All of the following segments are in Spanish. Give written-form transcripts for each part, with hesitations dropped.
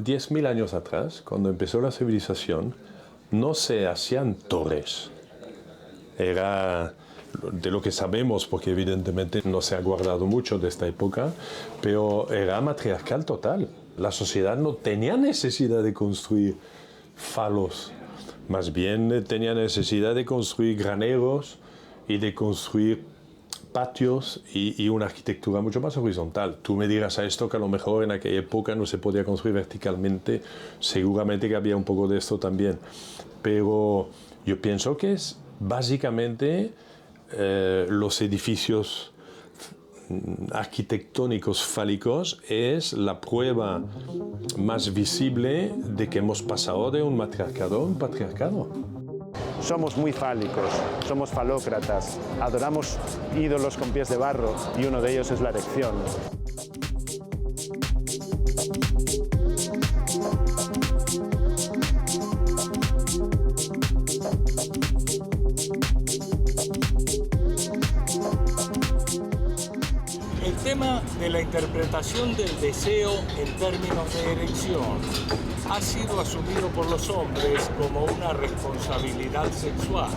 10.000 años atrás, cuando empezó la civilización, no se hacían torres. Era de lo que sabemos, porque evidentemente no se ha guardado mucho de esta época, pero era matriarcal total. La sociedad no tenía necesidad de construir falos, más bien tenía necesidad de construir graneros y de construir patios y una arquitectura mucho más horizontal. Tú me dirás a esto que a lo mejor en aquella época no se podía construir verticalmente, seguramente que había un poco de esto también, pero yo pienso que es básicamente los edificios arquitectónicos fálicos es la prueba más visible de que hemos pasado de un matriarcado a un patriarcado. Somos muy fálicos, somos falócratas, adoramos ídolos con pies de barro y uno de ellos es la erección. El tema de la interpretación del deseo en términos de erección ha sido asumido por los hombres como una responsabilidad sexual,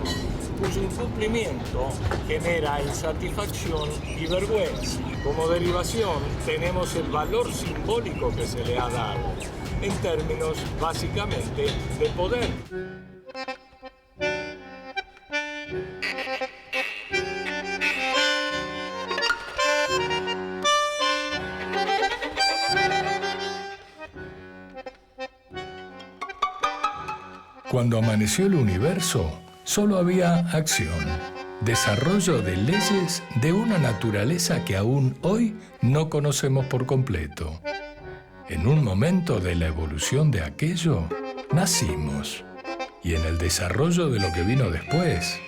cuyo incumplimiento genera insatisfacción y vergüenza. Como derivación, tenemos el valor simbólico que se le ha dado, en términos básicamente de poder. Cuando amaneció el universo, solo había acción, desarrollo de leyes de una naturaleza que aún hoy no conocemos por completo. En un momento de la evolución de aquello, nacimos. Y en el desarrollo de lo que vino después,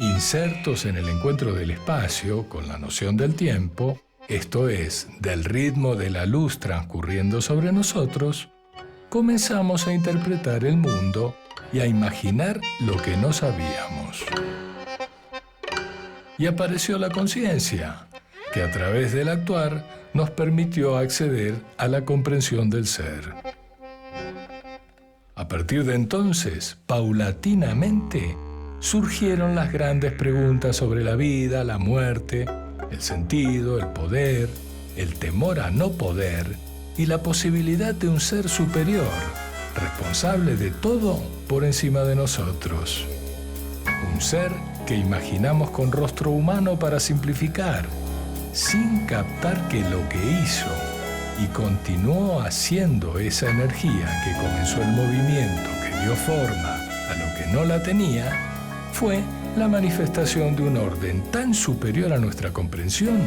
insertos en el encuentro del espacio con la noción del tiempo, esto es, del ritmo de la luz transcurriendo sobre nosotros, comenzamos a interpretar el mundo y a imaginar lo que no sabíamos. Y apareció la conciencia, que a través del actuar nos permitió acceder a la comprensión del ser. A partir de entonces, paulatinamente, surgieron las grandes preguntas sobre la vida, la muerte, el sentido, el poder, el temor a no poder y la posibilidad de un ser superior, responsable de todo por encima de nosotros. Un ser que imaginamos con rostro humano para simplificar, sin captar que lo que hizo y continuó haciendo esa energía que comenzó el movimiento que dio forma a lo que no la tenía, fue la manifestación de un orden tan superior a nuestra comprensión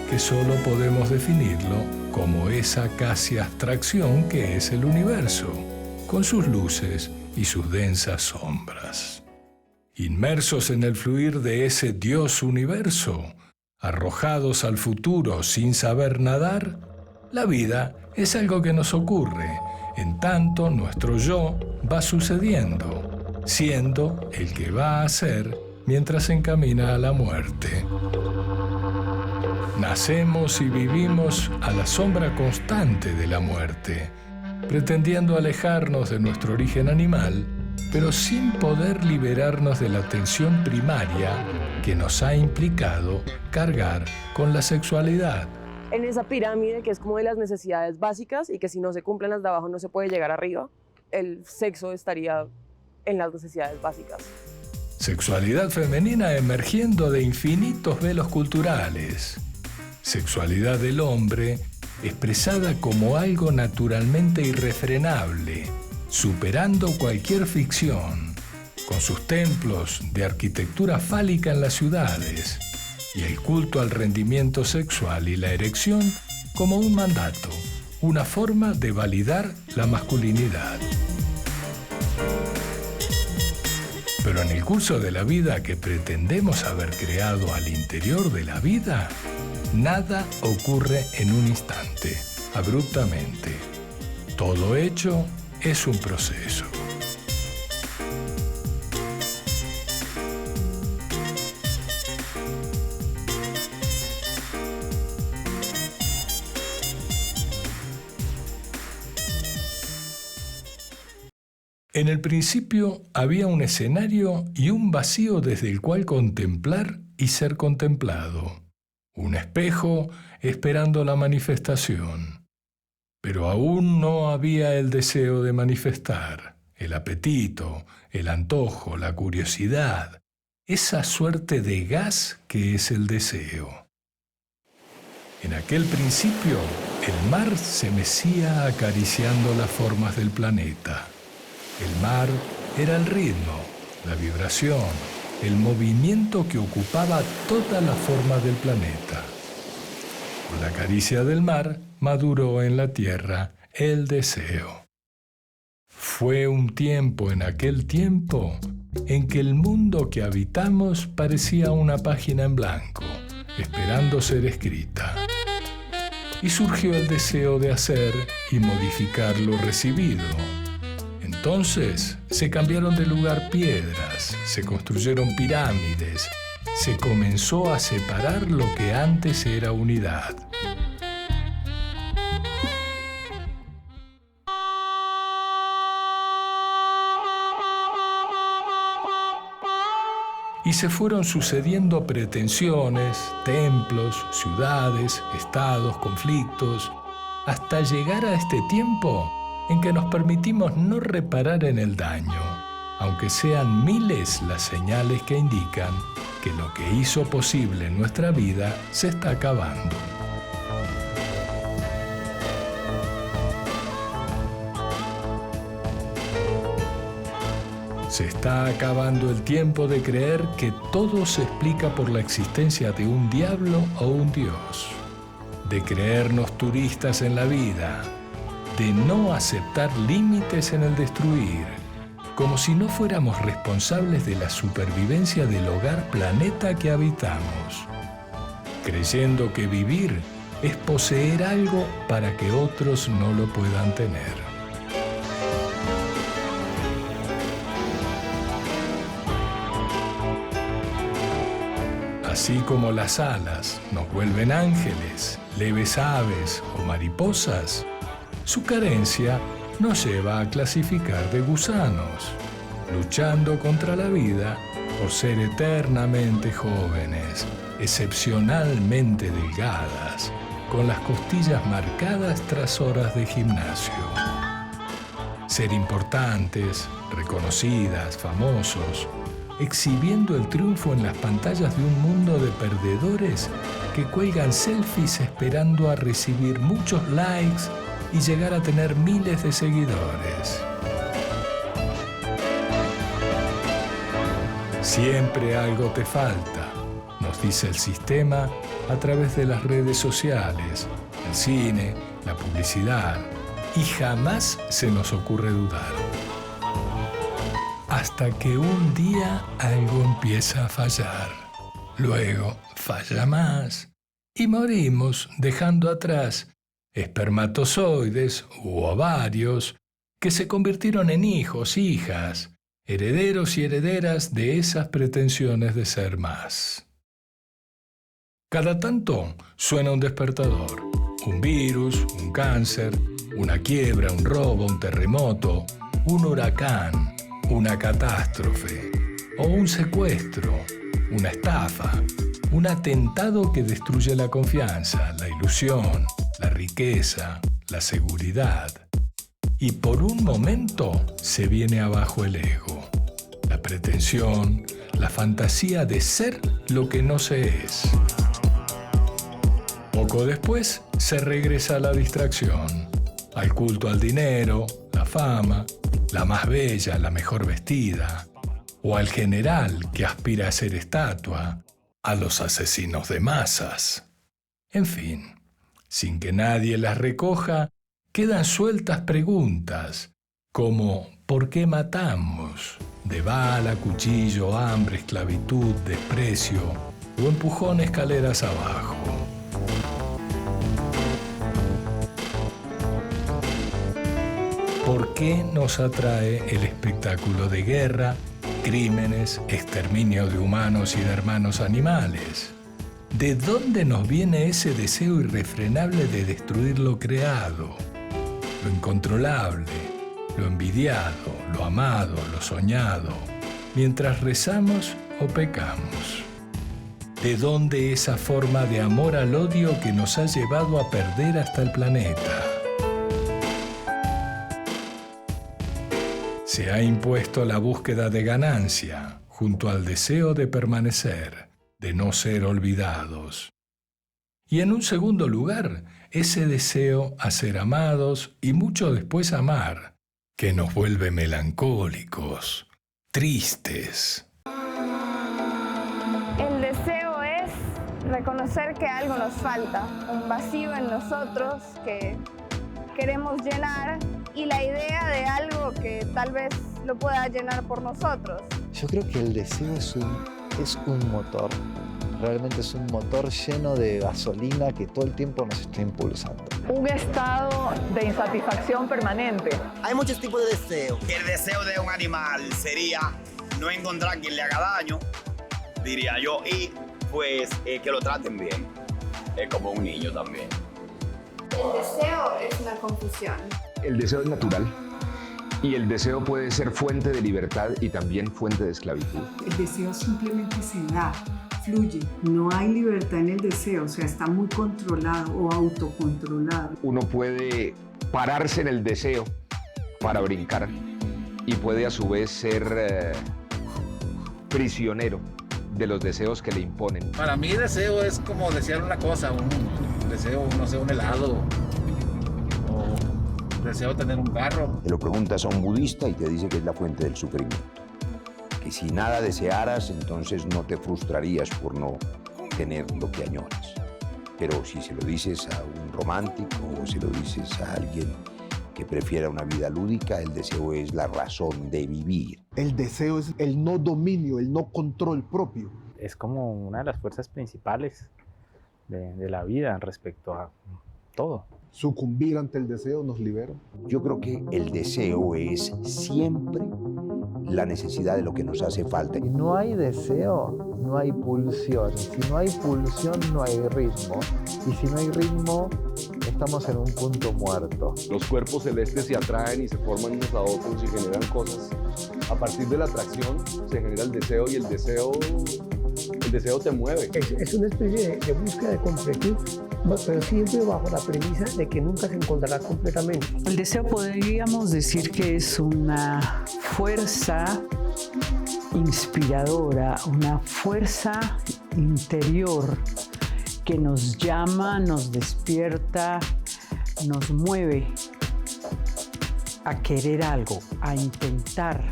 que solo podemos definirlo como esa casi abstracción que es el universo, con sus luces y sus densas sombras. Inmersos en el fluir de ese Dios universo, arrojados al futuro sin saber nadar, la vida es algo que nos ocurre, en tanto nuestro yo va sucediendo, siendo el que va a ser mientras se encamina a la muerte. Nacemos y vivimos a la sombra constante de la muerte, pretendiendo alejarnos de nuestro origen animal, pero sin poder liberarnos de la tensión primaria que nos ha implicado cargar con la sexualidad. En esa pirámide que es como de las necesidades básicas y que si no se cumplen las de abajo no se puede llegar arriba, el sexo estaría en las necesidades básicas. Sexualidad femenina emergiendo de infinitos velos culturales. Sexualidad del hombre expresada como algo naturalmente irrefrenable, superando cualquier ficción, con sus templos de arquitectura fálica en las ciudades y el culto al rendimiento sexual y la erección como un mandato, una forma de validar la masculinidad. Pero en el curso de la vida que pretendemos haber creado al interior de la vida, nada ocurre en un instante, abruptamente. Todo hecho es un proceso. En el principio había un escenario y un vacío desde el cual contemplar y ser contemplado. Un espejo esperando la manifestación. Pero aún no había el deseo de manifestar, el apetito, el antojo, la curiosidad, esa suerte de gas que es el deseo. En aquel principio, el mar se mecía acariciando las formas del planeta. El mar era el ritmo, la vibración, el movimiento que ocupaba toda la forma del planeta. Con la caricia del mar maduró en la tierra el deseo. Fue un tiempo en aquel tiempo en que el mundo que habitamos parecía una página en blanco, esperando ser escrita. Y surgió el deseo de hacer y modificar lo recibido. Entonces se cambiaron de lugar piedras, se construyeron pirámides, se comenzó a separar lo que antes era unidad. Y se fueron sucediendo pretensiones, templos, ciudades, estados, conflictos, hasta llegar a este tiempo en que nos permitimos no reparar en el daño, aunque sean miles las señales que indican que lo que hizo posible nuestra vida se está acabando. Se está acabando el tiempo de creer que todo se explica por la existencia de un diablo o un dios, de creernos turistas en la vida, de no aceptar límites en el destruir, como si no fuéramos responsables de la supervivencia del hogar planeta que habitamos, creyendo que vivir es poseer algo para que otros no lo puedan tener. Así como las alas nos vuelven ángeles, leves aves o mariposas, su carencia nos lleva a clasificar de gusanos, luchando contra la vida por ser eternamente jóvenes, excepcionalmente delgadas, con las costillas marcadas tras horas de gimnasio. Ser importantes, reconocidas, famosos, exhibiendo el triunfo en las pantallas de un mundo de perdedores que cuelgan selfies esperando a recibir muchos likes y llegar a tener miles de seguidores. Siempre algo te falta, nos dice el sistema a través de las redes sociales, el cine, la publicidad, y jamás se nos ocurre dudar. Hasta que un día algo empieza a fallar. Luego falla más y morimos dejando atrás espermatozoides u ovarios que se convirtieron en hijos, hijas, herederos y herederas de esas pretensiones de ser más. Cada tanto suena un despertador, un virus, un cáncer, una quiebra, un robo, un terremoto, un huracán, una catástrofe, o un secuestro, una estafa, un atentado que destruye la confianza, la ilusión, la riqueza, la seguridad. Y por un momento se viene abajo el ego, la pretensión, la fantasía de ser lo que no se es. Poco después se regresa a la distracción, al culto al dinero, la fama, la más bella, la mejor vestida, o al general que aspira a ser estatua, a los asesinos de masas. En fin, sin que nadie las recoja, quedan sueltas preguntas como ¿por qué matamos? De bala, cuchillo, hambre, esclavitud, desprecio o empujón escaleras abajo. ¿Por qué nos atrae el espectáculo de guerra, crímenes, exterminio de humanos y de hermanos animales? ¿De dónde nos viene ese deseo irrefrenable de destruir lo creado, lo incontrolable, lo envidiado, lo amado, lo soñado, mientras rezamos o pecamos. ¿De dónde esa forma de amor al odio que nos ha llevado a perder hasta el planeta? Se ha impuesto la búsqueda de ganancia junto al deseo de permanecer, de no ser olvidados. Y en un segundo lugar, ese deseo a ser amados y mucho después amar, que nos vuelve melancólicos, tristes. El deseo es reconocer que algo nos falta, un vacío en nosotros que queremos llenar y la idea de algo que tal vez lo pueda llenar por nosotros. Yo creo que el deseo es un motor. Realmente es un motor lleno de gasolina que todo el tiempo nos está impulsando. Un estado de insatisfacción permanente. Hay muchos tipos de deseo. El deseo de un animal sería no encontrar quien le haga daño, diría yo, y pues que lo traten bien. Es como un niño también. El deseo es una confusión. El deseo es natural y el deseo puede ser fuente de libertad y también fuente de esclavitud. El deseo simplemente se da, fluye. No hay libertad en el deseo, o sea, está muy controlado o autocontrolado. Uno puede pararse en el deseo para brincar y puede a su vez ser prisionero de los deseos que le imponen. Para mí deseo es como desear una cosa, un deseo, no sé, un helado, o deseo tener un carro. Te lo preguntas a un budista y te dice que es la fuente del sufrimiento. Que si nada desearas, entonces no te frustrarías por no tener lo que añoras. Pero si se lo dices a un romántico o se lo dices a alguien que prefiera una vida lúdica, el deseo es la razón de vivir. El deseo es el no dominio, el no control propio. Es como una de las fuerzas principales de la vida respecto a todo. Sucumbir ante el deseo nos libera. Yo creo que el deseo es siempre la necesidad de lo que nos hace falta. Si no hay deseo, no hay pulsión. Si no hay pulsión, no hay ritmo. Y si no hay ritmo, estamos en un punto muerto. Los cuerpos celestes se atraen y se forman unos a otros y generan cosas. A partir de la atracción se genera el deseo y el deseo te mueve. Es una especie de búsqueda de completud, pero siempre bajo la premisa de que nunca se encontrará completamente. El deseo podríamos decir que es una fuerza inspiradora, una fuerza interior que nos llama, nos despierta, nos mueve a querer algo, a intentar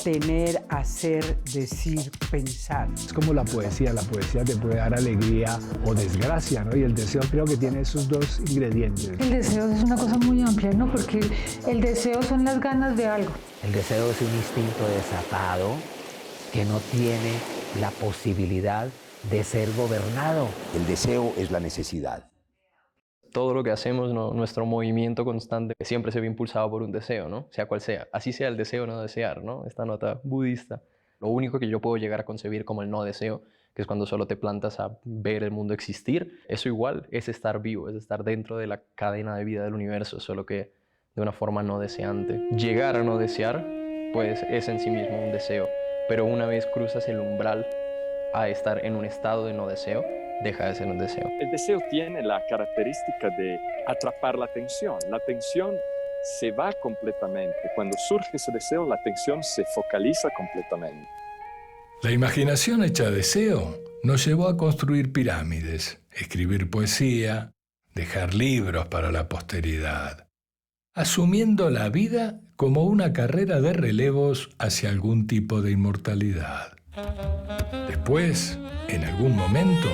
tener, hacer, decir, pensar. Es como la poesía te puede dar alegría o desgracia, ¿no? Y el deseo creo que tiene esos dos ingredientes. El deseo es una cosa muy amplia, ¿no? Porque el deseo son las ganas de algo. El deseo es un instinto desatado que no tiene la posibilidad de ser gobernado. El deseo es la necesidad. Todo lo que hacemos, nuestro movimiento constante, siempre se ve impulsado por un deseo, ¿no? Sea cual sea. Así sea el deseo no desear, ¿no? Esta nota budista. Lo único que yo puedo llegar a concebir como el no deseo, que es cuando solo te plantas a ver el mundo existir, eso igual es estar vivo, es estar dentro de la cadena de vida del universo, solo que de una forma no deseante. Llegar a no desear, pues es en sí mismo un deseo, pero una vez cruzas el umbral a estar en un estado de no deseo, deja de ser un deseo. El deseo tiene la característica de atrapar la atención. La atención se va completamente. Cuando surge ese deseo, la atención se focaliza completamente. La imaginación hecha deseo nos llevó a construir pirámides, escribir poesía, dejar libros para la posteridad, asumiendo la vida como una carrera de relevos hacia algún tipo de inmortalidad. Después, en algún momento,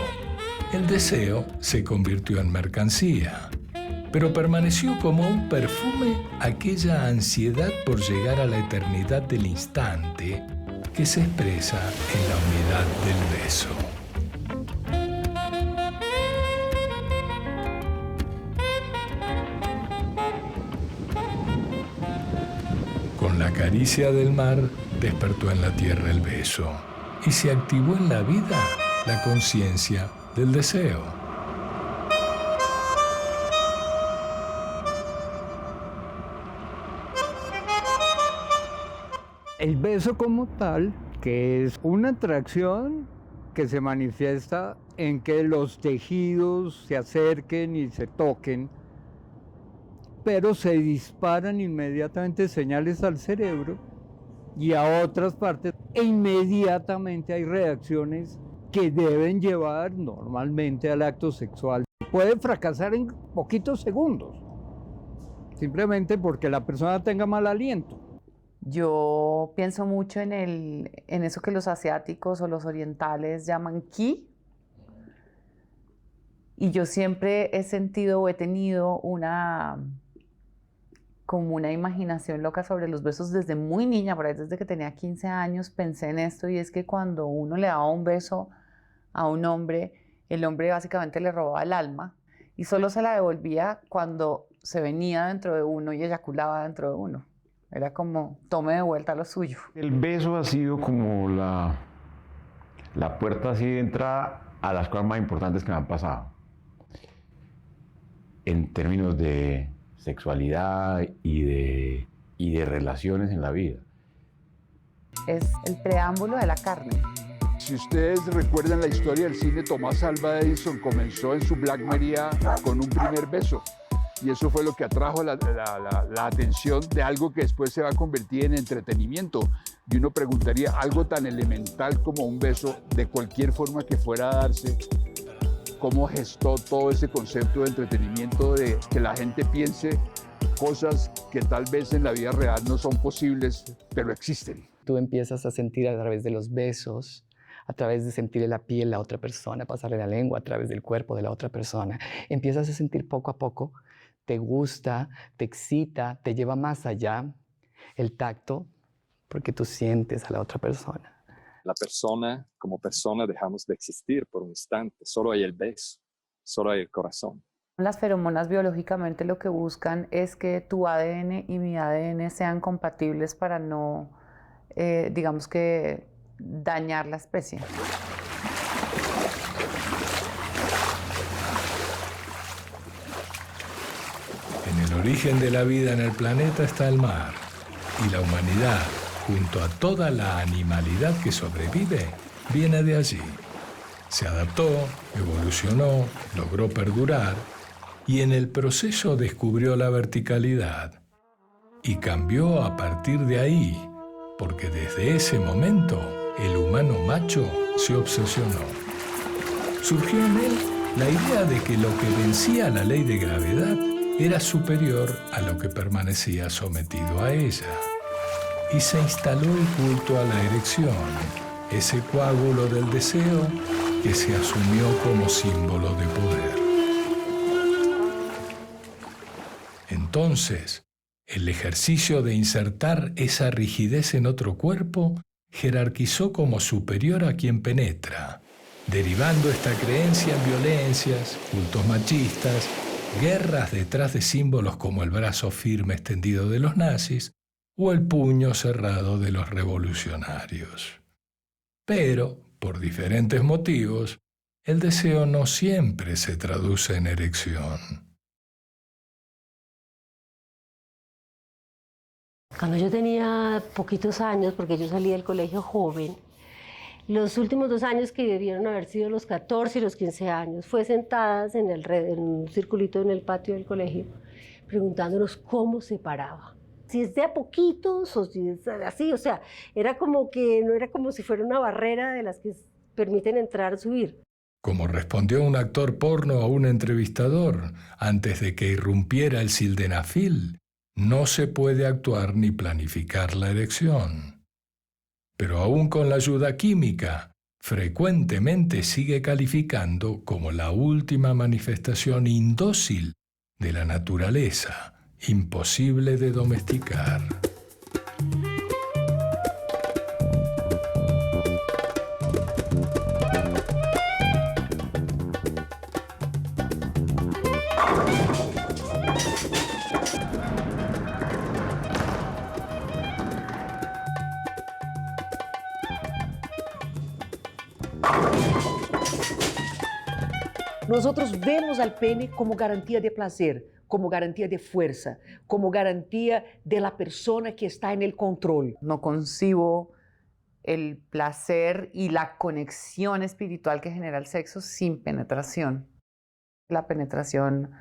el deseo se convirtió en mercancía, pero permaneció como un perfume aquella ansiedad por llegar a la eternidad del instante que se expresa en la unidad del beso. Con la caricia del mar despertó en la tierra el beso y se activó en la vida la conciencia del deseo. El beso como tal, que es una atracción que se manifiesta en que los tejidos se acerquen y se toquen, pero se disparan inmediatamente señales al cerebro y a otras partes, e inmediatamente hay reacciones que deben llevar normalmente al acto sexual. Puede fracasar en poquitos segundos, simplemente porque la persona tenga mal aliento. Yo pienso mucho en eso que los asiáticos o los orientales llaman ki. Y yo siempre he sentido o he tenido como una imaginación loca sobre los besos desde muy niña, por ahí desde que tenía 15 años pensé en esto, y es que cuando uno le daba un beso a un hombre, el hombre básicamente le robaba el alma y solo se la devolvía cuando se venía dentro de uno y eyaculaba dentro de uno. Era como, tome de vuelta lo suyo. El beso ha sido como la puerta así de entrada a las cosas más importantes que me han pasado. En términos de sexualidad y de relaciones en la vida. Es el preámbulo de la carne. Si ustedes recuerdan la historia del cine, Thomas Alva Edison comenzó en su Black Maria con un primer beso. Y eso fue lo que atrajo la atención de algo que después se va a convertir en entretenimiento. Y uno preguntaría, algo tan elemental como un beso, de cualquier forma que fuera a darse, ¿cómo gestó todo ese concepto de entretenimiento, de que la gente piense cosas que tal vez en la vida real no son posibles, pero existen? Tú empiezas a sentir a través de los besos, a través de sentirle la piel a la otra persona, pasarle la lengua a través del cuerpo de la otra persona. Empiezas a sentir poco a poco, te gusta, te excita, te lleva más allá el tacto, porque tú sientes a la otra persona. La persona, como persona, dejamos de existir por un instante. Solo hay el beso, solo hay el corazón. Las feromonas biológicamente lo que buscan es que tu ADN y mi ADN sean compatibles para no, digamos que, dañar la especie. En el origen de la vida en el planeta está el mar, y la humanidad, junto a toda la animalidad que sobrevive, viene de allí. Se adaptó, evolucionó, logró perdurar, y en el proceso descubrió la verticalidad. Y cambió a partir de ahí, porque desde ese momento el humano macho se obsesionó. Surgió en él la idea de que lo que vencía la ley de gravedad era superior a lo que permanecía sometido a ella. Y se instaló el culto a la erección, ese coágulo del deseo que se asumió como símbolo de poder. Entonces, el ejercicio de insertar esa rigidez en otro cuerpo jerarquizó como superior a quien penetra, derivando esta creencia en violencias, cultos machistas, guerras detrás de símbolos como el brazo firme extendido de los nazis o el puño cerrado de los revolucionarios. Pero, por diferentes motivos, el deseo no siempre se traduce en erección. Cuando yo tenía poquitos años, porque yo salí del colegio joven, los últimos 2 años que debieron haber sido los 14 y los 15 años, fue sentadas en un circulito en el patio del colegio, preguntándonos cómo se paraba. Si es de a poquitos o si es así, o sea, era como que no era como si fuera una barrera de las que permiten entrar o subir. Como respondió un actor porno a un entrevistador antes de que irrumpiera el sildenafil, no se puede actuar ni planificar la erección. Pero aún con la ayuda química, frecuentemente sigue calificando como la última manifestación indócil de la naturaleza, imposible de domesticar. Nosotros vemos al pene como garantía de placer, como garantía de fuerza, como garantía de la persona que está en el control. No concibo el placer y la conexión espiritual que genera el sexo sin penetración. La penetración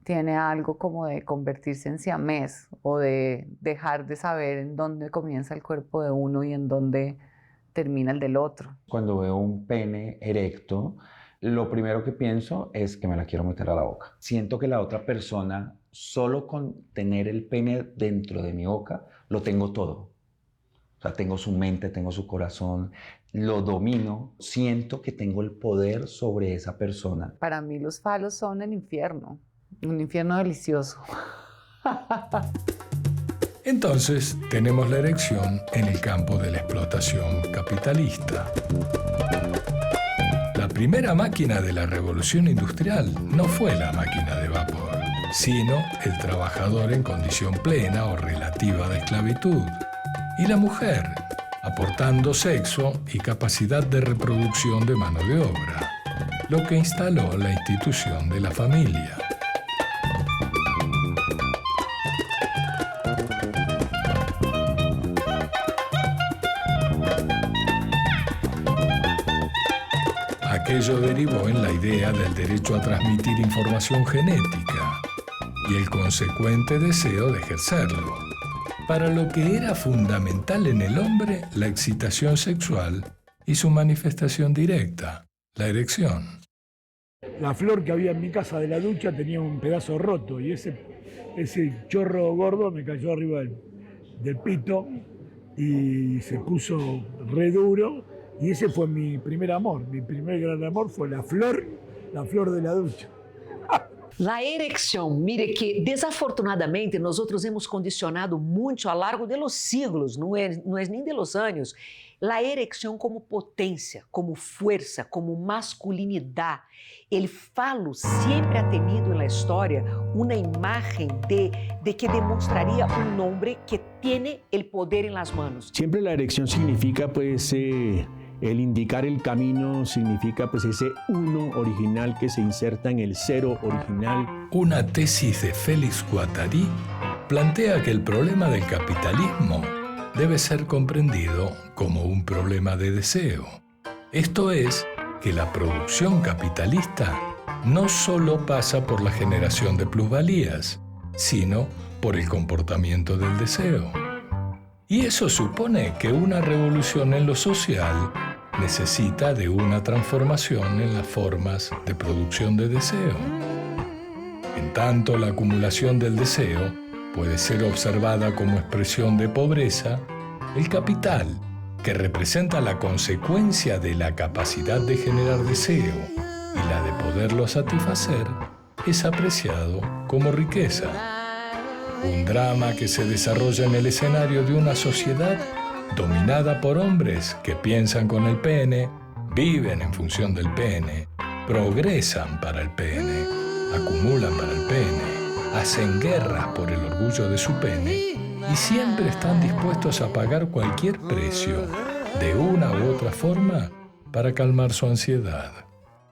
tiene algo como de convertirse en siamés o de dejar de saber en dónde comienza el cuerpo de uno y en dónde termina el del otro. Cuando veo un pene erecto, lo primero que pienso es que me la quiero meter a la boca. Siento que la otra persona, solo con tener el pene dentro de mi boca, lo tengo todo. O sea, tengo su mente, tengo su corazón, lo domino, siento que tengo el poder sobre esa persona. Para mí los falos son el infierno, un infierno delicioso. Entonces, tenemos la erección en el campo de la explotación capitalista. La primera máquina de la revolución industrial no fue la máquina de vapor, sino el trabajador en condición plena o relativa de esclavitud, y la mujer, aportando sexo y capacidad de reproducción de mano de obra, lo que instaló la institución de la familia. Aquello derivó en la idea del derecho a transmitir información genética y el consecuente deseo de ejercerlo, para lo que era fundamental en el hombre la excitación sexual y su manifestación directa, la erección. La flor que había en mi casa de la ducha tenía un pedazo roto y ese chorro gordo me cayó arriba del pito y se puso re duro. Y ese fue mi primer amor, mi primer gran amor fue la flor de la ducha. La erección, mire que desafortunadamente nosotros hemos condicionado mucho a lo largo de los siglos, no es ni de los años, la erección como potencia, como fuerza, como masculinidad. El falo siempre ha tenido en la historia una imagen de que demostraría un hombre que tiene el poder en las manos. Siempre la erección significa pues el indicar el camino, significa pues ese uno original que se inserta en el cero original. Una tesis de Félix Guattari plantea que el problema del capitalismo debe ser comprendido como un problema de deseo. Esto es, que la producción capitalista no solo pasa por la generación de plusvalías, sino por el comportamiento del deseo. Y eso supone que una revolución en lo social necesita de una transformación en las formas de producción de deseo. En tanto, la acumulación del deseo puede ser observada como expresión de pobreza, el capital, que representa la consecuencia de la capacidad de generar deseo y la de poderlo satisfacer, es apreciado como riqueza. Un drama que se desarrolla en el escenario de una sociedad dominada por hombres que piensan con el pene, viven en función del pene, progresan para el pene, acumulan para el pene, hacen guerras por el orgullo de su pene y siempre están dispuestos a pagar cualquier precio, de una u otra forma, para calmar su ansiedad.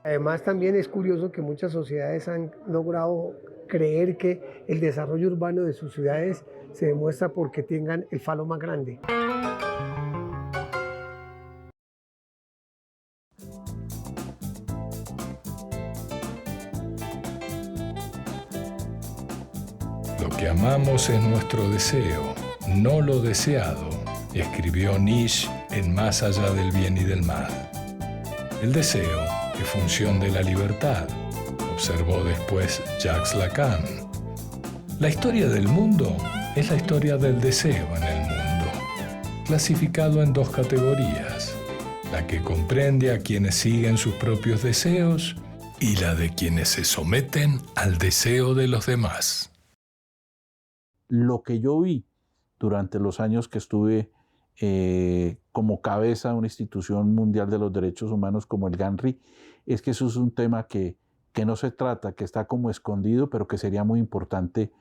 Además, también es curioso que muchas sociedades han logrado creer que el desarrollo urbano de sus ciudades se demuestra porque tengan el falo más grande. Lo que amamos es nuestro deseo, no lo deseado, escribió Nietzsche en Más allá del bien y del mal. El deseo es función de la libertad, observó después Jacques Lacan. La historia del mundo es la historia del deseo en el mundo, clasificado en dos categorías, la que comprende a quienes siguen sus propios deseos y la de quienes se someten al deseo de los demás. Lo que yo vi durante los años que estuve como cabeza de una institución mundial de los derechos humanos como el GANRI, es que eso es un tema que no se trata, que está como escondido, pero que sería muy importante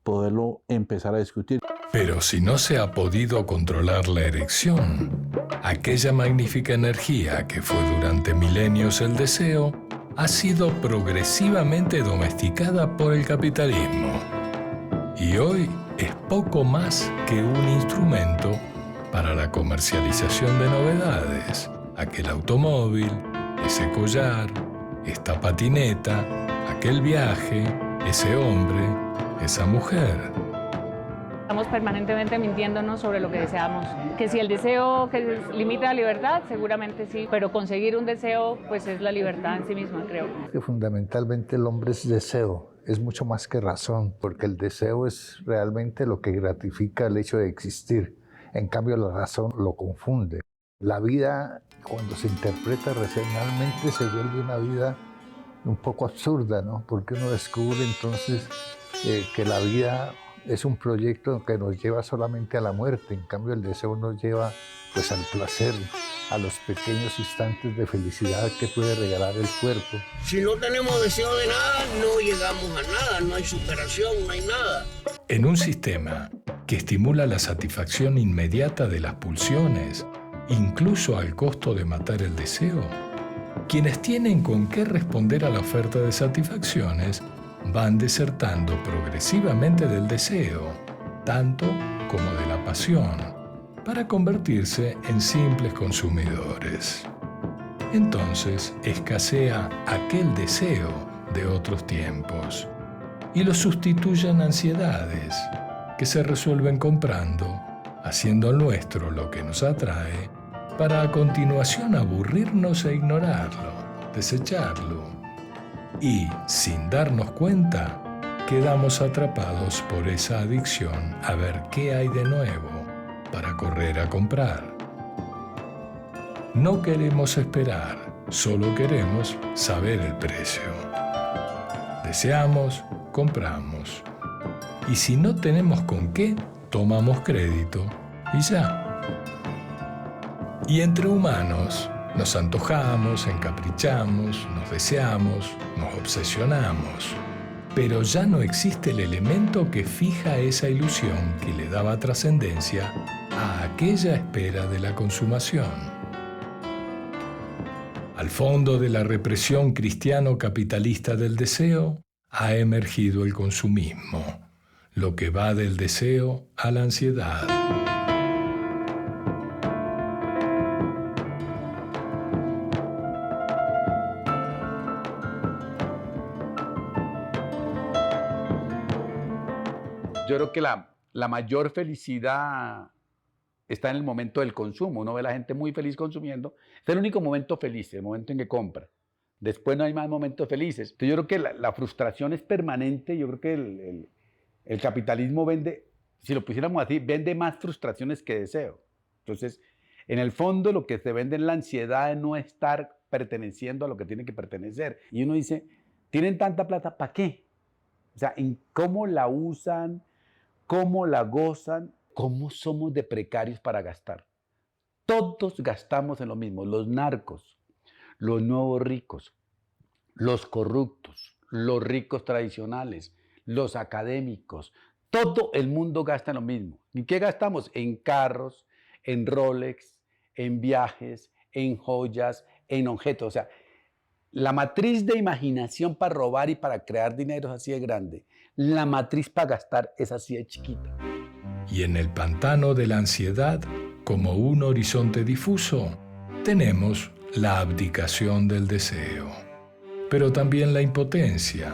poderlo empezar a discutir. Pero si no se ha podido controlar la erección, aquella magnífica energía que fue durante milenios el deseo, ha sido progresivamente domesticada por el capitalismo. Y hoy es poco más que un instrumento para la comercialización de novedades. Aquel automóvil, ese collar, esta patineta, aquel viaje, ese hombre, esa mujer. Estamos permanentemente mintiéndonos sobre lo que deseamos. Que si el deseo que limita la libertad, seguramente sí, pero conseguir un deseo pues es la libertad en sí misma, creo. Que fundamentalmente el hombre es deseo, es mucho más que razón, porque el deseo es realmente lo que gratifica el hecho de existir. En cambio la razón lo confunde. La vida, cuando se interpreta racionalmente, se vuelve una vida un poco absurda, ¿no? Porque uno descubre entonces que la vida es un proyecto que nos lleva solamente a la muerte. En cambio el deseo nos lleva pues al placer, a los pequeños instantes de felicidad que puede regalar el cuerpo. Si no tenemos deseo de nada, no llegamos a nada, no hay superación, no hay nada. En un sistema que estimula la satisfacción inmediata de las pulsiones, incluso al costo de matar el deseo, quienes tienen con qué responder a la oferta de satisfacciones van desertando progresivamente del deseo, tanto como de la pasión, para convertirse en simples consumidores. Entonces escasea aquel deseo de otros tiempos y lo sustituyen ansiedades que se resuelven comprando, haciendo nuestro lo que nos atrae, para a continuación aburrirnos e ignorarlo, desecharlo. Y, sin darnos cuenta, quedamos atrapados por esa adicción a ver qué hay de nuevo para correr a comprar. No queremos esperar, solo queremos saber el precio. Deseamos, compramos. Y si no tenemos con qué, tomamos crédito y ya. Y entre humanos, nos antojamos, encaprichamos, nos deseamos, nos obsesionamos. Pero ya no existe el elemento que fija esa ilusión que le daba trascendencia a aquella espera de la consumación. Al fondo de la represión cristiano-capitalista del deseo ha emergido el consumismo, lo que va del deseo a la ansiedad. Yo creo que la mayor felicidad está en el momento del consumo. Uno ve a la gente muy feliz consumiendo. Es el único momento feliz, el momento en que compra. Después no hay más momentos felices. Entonces yo creo que la frustración es permanente. Yo creo que el capitalismo vende, si lo pusiéramos así, vende más frustraciones que deseo. Entonces, en el fondo lo que se vende es la ansiedad de no estar perteneciendo a lo que tiene que pertenecer. Y uno dice, ¿tienen tanta plata para qué? O sea, ¿en cómo la usan? ¿Cómo la gozan? ¿Cómo somos de precarios para gastar? Todos gastamos en lo mismo. Los narcos, los nuevos ricos, los corruptos, los ricos tradicionales, los académicos. Todo el mundo gasta en lo mismo. ¿Y qué gastamos? En carros, en Rolex, en viajes, en joyas, en objetos. O sea, la matriz de imaginación para robar y para crear dinero es así de grande. La matriz para gastar es así de chiquita. Y en el pantano de la ansiedad, como un horizonte difuso, tenemos la abdicación del deseo, pero también la impotencia,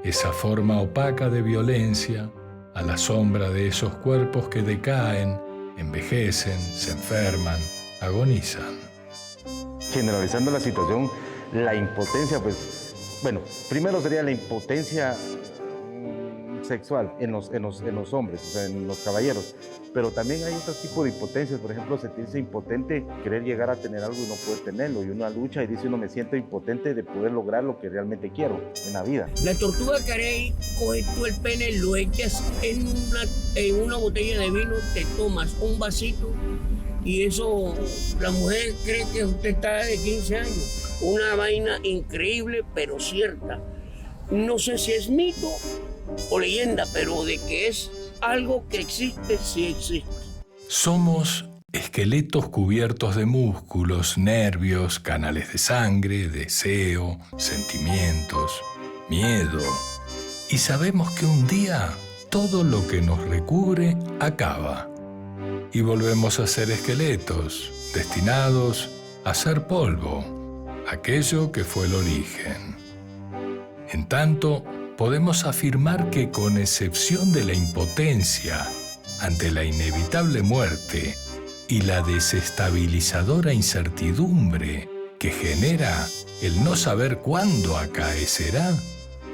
esa forma opaca de violencia a la sombra de esos cuerpos que decaen, envejecen, se enferman, agonizan. Generalizando la situación, la impotencia, pues, bueno, primero sería la impotencia sexual en los hombres, o sea, en los caballeros, pero también hay otro tipo de impotencias. Por ejemplo, sentirse impotente, querer llegar a tener algo y no poder tenerlo, y una lucha y dice uno, me siento impotente de poder lograr lo que realmente quiero en la vida. La tortuga carey, coges tú el pene, lo echas en una botella de vino, te tomas un vasito y eso, la mujer cree que usted está de 15 años. Una vaina increíble, pero cierta. No sé si es mito o leyenda, pero de que es algo que existe, sí existe. Somos esqueletos cubiertos de músculos, nervios, canales de sangre, deseo, sentimientos, miedo. Y sabemos que un día todo lo que nos recubre acaba. Y volvemos a ser esqueletos, destinados a ser polvo, aquello que fue el origen. En tanto, podemos afirmar que con excepción de la impotencia ante la inevitable muerte y la desestabilizadora incertidumbre que genera el no saber cuándo acaecerá,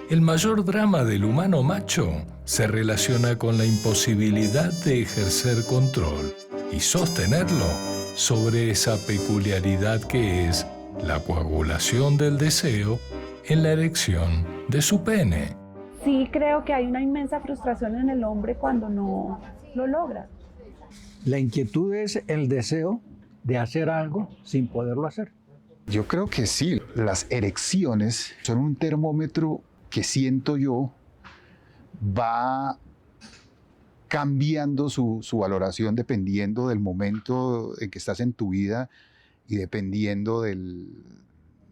el mayor drama del humano macho se relaciona con la imposibilidad de ejercer control y sostenerlo sobre esa peculiaridad que es la coagulación del deseo en la erección de su pene. Sí creo que hay una inmensa frustración en el hombre cuando no lo logra. La inquietud es el deseo de hacer algo sin poderlo hacer. Yo creo que sí, las erecciones son un termómetro que siento yo va cambiando su valoración dependiendo del momento en que estás en tu vida y dependiendo de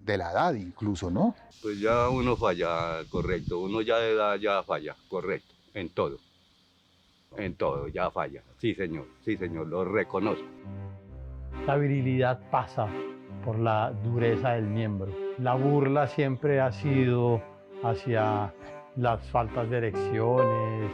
la edad incluso, ¿no? Pues ya uno falla, correcto, uno ya de edad ya falla, correcto, en todo ya falla, sí señor, lo reconozco. La virilidad pasa por la dureza del miembro. La burla siempre ha sido hacia las faltas de erecciones.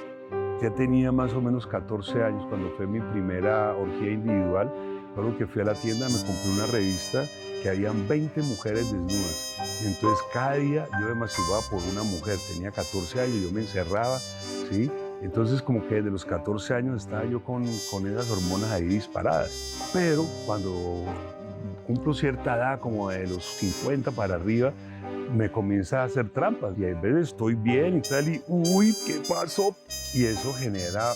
Ya tenía más o menos 14 años cuando fue mi primera orgía individual. Recuerdo que fui a la tienda, me compré una revista que habían 20 mujeres desnudas. Y entonces cada día yo me masturbaba por una mujer. Tenía 14 años, yo me encerraba, ¿sí? Entonces como que desde los 14 años estaba yo con esas hormonas ahí disparadas. Pero cuando cumplo cierta edad, como de los 50 para arriba, me comienza a hacer trampas. Y a veces estoy bien y tal, y uy, ¿qué pasó? Y eso genera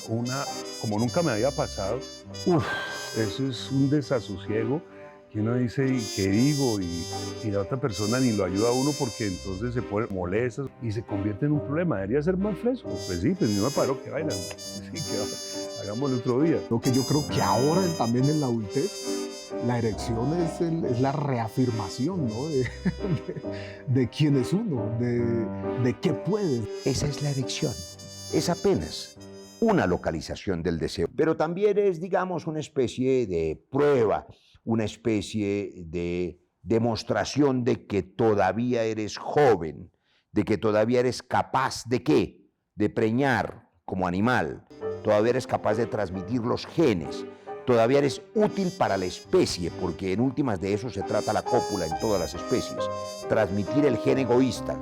como nunca me había pasado, eso es un desasosiego que uno dice, ¿y qué digo? Y la otra persona ni lo ayuda a uno porque entonces se pone molesta y se convierte en un problema. Debería ser más fresco. Pues sí, pues no me paró, que vaina. Sí, que hagámoslo otro día. Lo que yo creo que ahora también en la adultez, la erección es la reafirmación, ¿no? de quién es uno, de qué puede. Esa es la erección. Es apenas una localización del deseo, pero también es, digamos, una especie de prueba, una especie de demostración de que todavía eres joven, de que todavía eres capaz de ¿qué? De preñar como animal, todavía eres capaz de transmitir los genes, todavía eres útil para la especie, porque en últimas de eso se trata la cópula en todas las especies, transmitir el gen egoísta,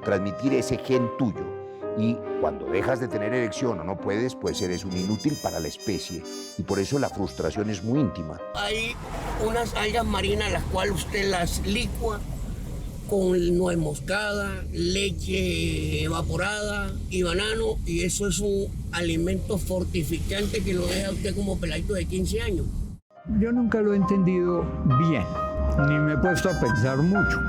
transmitir ese gen tuyo. Y cuando dejas de tener erección o no puedes, pues eres un inútil para la especie. Y por eso la frustración es muy íntima. Hay unas algas marinas las cuales usted las licua con nuez moscada, leche evaporada y banano. Y eso es un alimento fortificante que lo deja usted como peladito de 15 años. Yo nunca lo he entendido bien, ni me he puesto a pensar mucho.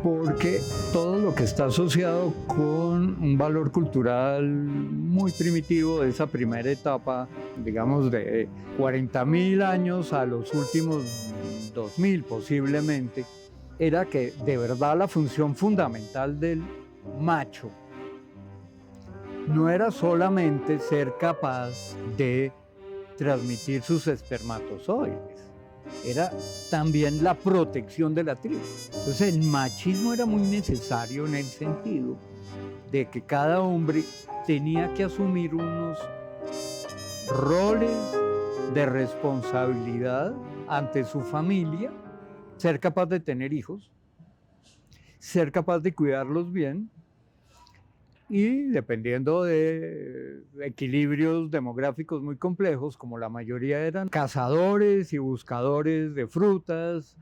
Porque todo lo que está asociado con un valor cultural muy primitivo de esa primera etapa, digamos de 40.000 años a los últimos 2.000 posiblemente, era que de verdad la función fundamental del macho no era solamente ser capaz de transmitir sus espermatozoides, era también la protección de la tribu. Entonces el machismo era muy necesario en el sentido de que cada hombre tenía que asumir unos roles de responsabilidad ante su familia, ser capaz de tener hijos, ser capaz de cuidarlos bien y dependiendo de equilibrios demográficos muy complejos, como la mayoría eran cazadores y buscadores de frutas,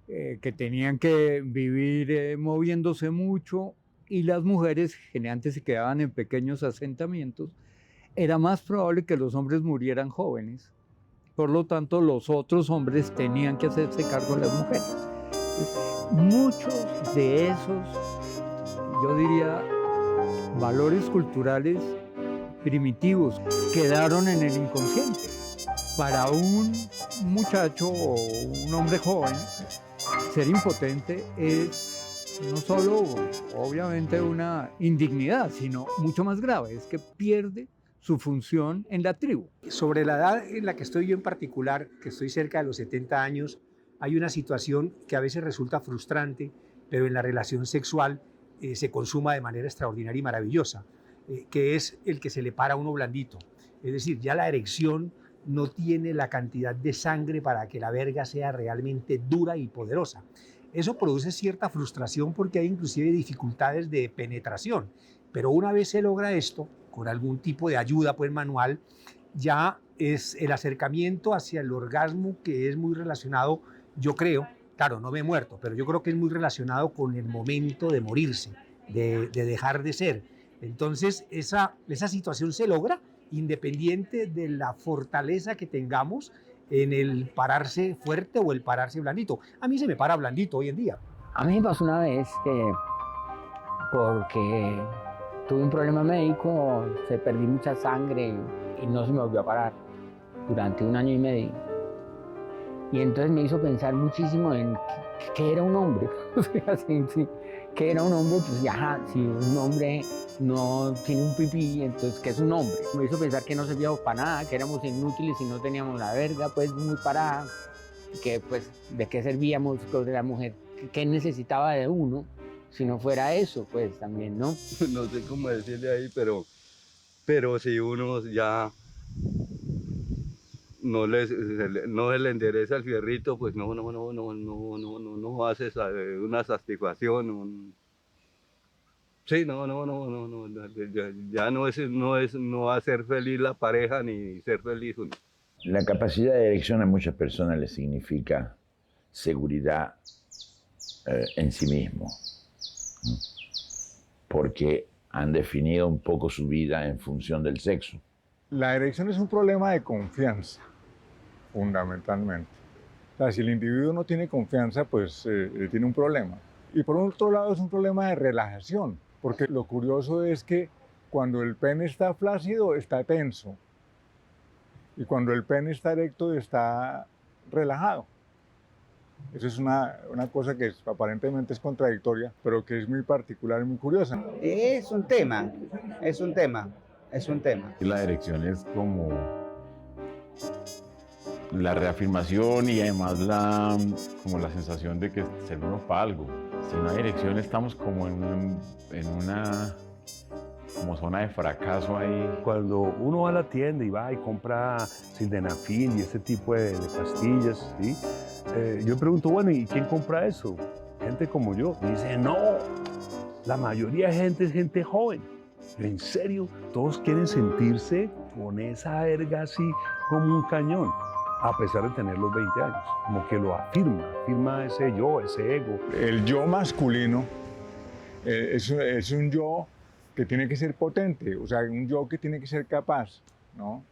que tenían que vivir moviéndose mucho, y las mujeres generalmente se quedaban en pequeños asentamientos, era más probable que los hombres murieran jóvenes. Por lo tanto, los otros hombres tenían que hacerse cargo de las mujeres. Muchos de esos, yo diría, valores culturales primitivos quedaron en el inconsciente. Para un muchacho o un hombre joven, ser impotente es no solo, obviamente, una indignidad, sino mucho más grave, es que pierde su función en la tribu. Sobre la edad en la que estoy yo en particular, que estoy cerca de los 70 años, hay una situación que a veces resulta frustrante, pero en la relación sexual se consuma de manera extraordinaria y maravillosa, que es el que se le para a uno blandito. Es decir, ya la erección no tiene la cantidad de sangre para que la verga sea realmente dura y poderosa. Eso produce cierta frustración porque hay inclusive dificultades de penetración, pero una vez se logra esto, con algún tipo de ayuda pues manual, ya es el acercamiento hacia el orgasmo, que es muy relacionado, yo creo, claro, no me he muerto, pero yo creo que es muy relacionado con el momento de morirse, de dejar de ser. Entonces esa situación se logra independiente de la fortaleza que tengamos en el pararse fuerte o el pararse blandito. A mí se me para blandito hoy en día. A mí me pasó una vez que, porque tuve un problema médico, se perdí mucha sangre y no se me volvió a parar durante 1 año y medio. Y entonces me hizo pensar muchísimo en qué era un hombre. Sí, ¿qué era un hombre? Pues ya, si un hombre no tiene un pipí, entonces ¿qué es un hombre? Me hizo pensar que no servíamos para nada, que éramos inútiles y no teníamos la verga pues muy parada, que pues de qué servíamos con la mujer, qué necesitaba de uno si no fuera eso, pues también, ¿no? No sé cómo decirle ahí, pero si uno ya no se le endereza el fierrito, pues no hace una satisfacción. Sí, ya no va a ser feliz la pareja ni ser feliz uno. La capacidad de erección a muchas personas les significa seguridad en sí mismo, porque han definido un poco su vida en función del sexo. La erección es un problema de confianza, fundamentalmente. O sea, si el individuo no tiene confianza, pues tiene un problema. Y por otro lado es un problema de relajación, porque lo curioso es que cuando el pene está flácido, está tenso. Y cuando el pene está erecto, está relajado. Eso es una cosa que aparentemente es contradictoria, pero que es muy particular y muy curiosa. Es un tema. La erección es como la reafirmación y además como la sensación de que servimos para algo. Si no hay erección estamos como en una como zona de fracaso ahí. Cuando uno va a la tienda y va y compra sildenafil y este tipo de pastillas, ¿sí? Yo pregunto, bueno, ¿y quién compra eso? Gente como yo. Y dice, no, la mayoría de gente es gente joven. En serio, todos quieren sentirse con esa verga así como un cañón, a pesar de tener los 20 años. Como que lo afirma ese yo, ese ego. El yo masculino es un yo que tiene que ser potente, o sea, un yo que tiene que ser capaz, ¿no?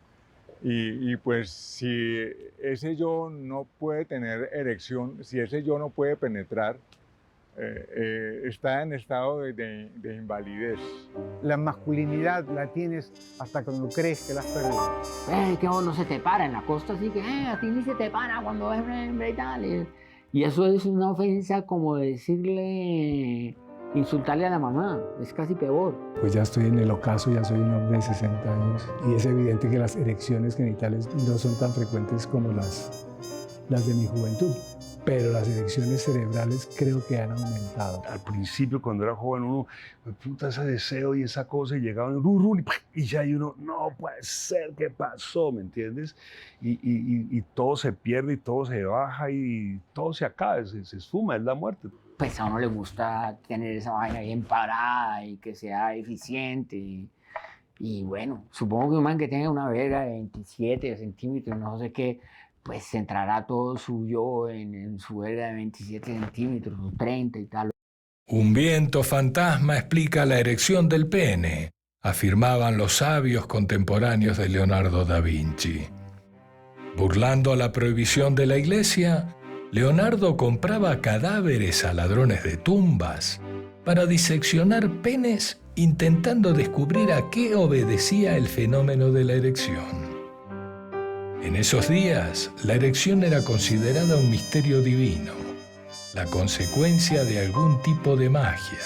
Y pues si ese yo no puede tener erección, si ese yo no puede penetrar, está en estado de invalidez. La masculinidad la tienes hasta cuando crees que la has perdido. Que no se te para en la costa, así que a ti ni se te para cuando ves una hembra y tal. Y eso es una ofensa como decirle, insultarle a la mamá, es casi peor. Pues ya estoy en el ocaso, ya soy un hombre de 60 años y es evidente que las erecciones genitales no son tan frecuentes como las de mi juventud. Pero las erecciones cerebrales creo que han aumentado. Al principio, cuando era joven, uno, puta, ese deseo y esa cosa, y llegaba y ya hay uno, no puede ser, ¿qué pasó? ¿Me entiendes? Y todo se pierde y todo se baja y todo se acaba, se esfuma, es la muerte. Pues a uno le gusta tener esa vaina bien parada y que sea eficiente. Y bueno, supongo que un man que tenga una verga de 27 centímetros, no sé qué, pues centrará todo su yo en su verga de 27 centímetros o 30 y tal. Un viento fantasma explica la erección del pene, afirmaban los sabios contemporáneos de Leonardo da Vinci. Burlando a la prohibición de la iglesia, Leonardo compraba cadáveres a ladrones de tumbas para diseccionar penes intentando descubrir a qué obedecía el fenómeno de la erección. En esos días, la erección era considerada un misterio divino, la consecuencia de algún tipo de magia,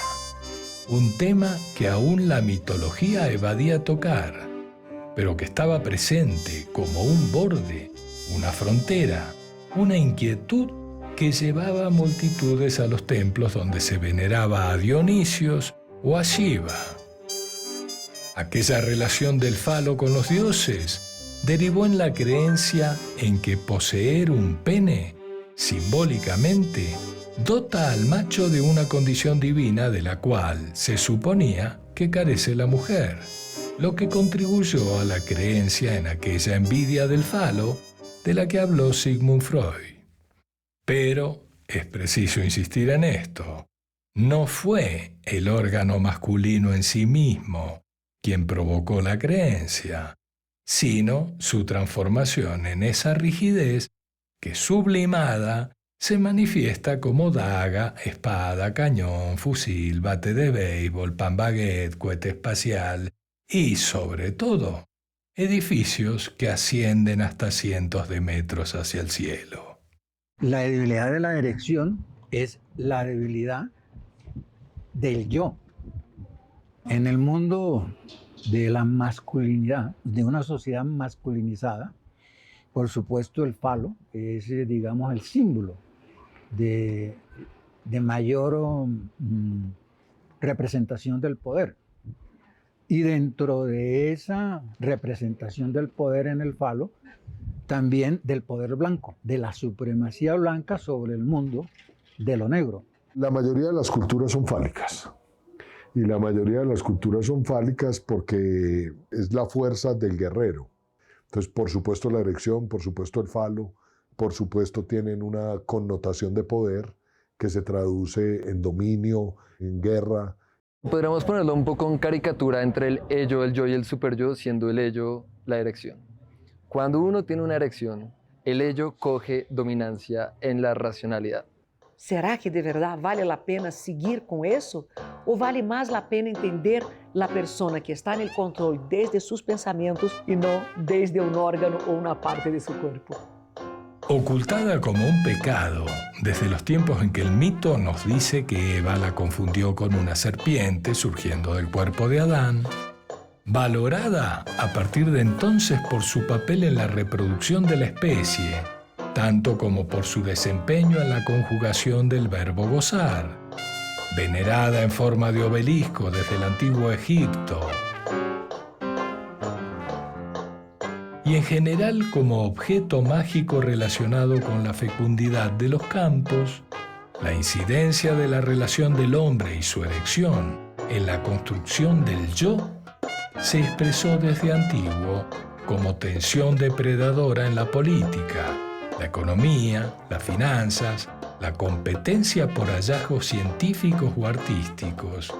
un tema que aún la mitología evadía tocar, pero que estaba presente como un borde, una frontera, una inquietud que llevaba a multitudes a los templos donde se veneraba a Dionisios o a Shiva. Aquella relación del falo con los dioses derivó en la creencia en que poseer un pene, simbólicamente, dota al macho de una condición divina de la cual se suponía que carece la mujer, lo que contribuyó a la creencia en aquella envidia del falo de la que habló Sigmund Freud. Pero es preciso insistir en esto. No fue el órgano masculino en sí mismo quien provocó la creencia, sino su transformación en esa rigidez que, sublimada, se manifiesta como daga, espada, cañón, fusil, bate de béisbol, pan baguette, cohete espacial y, sobre todo, edificios que ascienden hasta cientos de metros hacia el cielo. La debilidad de la erección es la debilidad del yo. En el mundo de la masculinidad, de una sociedad masculinizada, por supuesto el falo es, digamos, el símbolo de mayor representación del poder. Y dentro de esa representación del poder en el falo, también del poder blanco, de la supremacía blanca sobre el mundo de lo negro. La mayoría de las culturas son fálicas. Y la mayoría de las culturas son fálicas porque es la fuerza del guerrero. Entonces, por supuesto, la erección, por supuesto, el falo, por supuesto, tienen una connotación de poder que se traduce en dominio, en guerra. Podríamos ponerlo un poco en caricatura entre el ello, el yo y el superyo, siendo el ello la erección. Cuando uno tiene una erección, el ello coge dominancia en la racionalidad. ¿Será que de verdad vale la pena seguir con eso? ¿O vale más la pena entender la persona que está en el control desde sus pensamientos y no desde un órgano o una parte de su cuerpo? Ocultada como un pecado desde los tiempos en que el mito nos dice que Eva la confundió con una serpiente surgiendo del cuerpo de Adán, valorada a partir de entonces por su papel en la reproducción de la especie, tanto como por su desempeño en la conjugación del verbo gozar, venerada en forma de obelisco desde el antiguo Egipto, y en general como objeto mágico relacionado con la fecundidad de los campos, la incidencia de la relación del hombre y su erección en la construcción del yo se expresó desde antiguo como tensión depredadora en la política, la economía, las finanzas, la competencia por hallazgos científicos o artísticos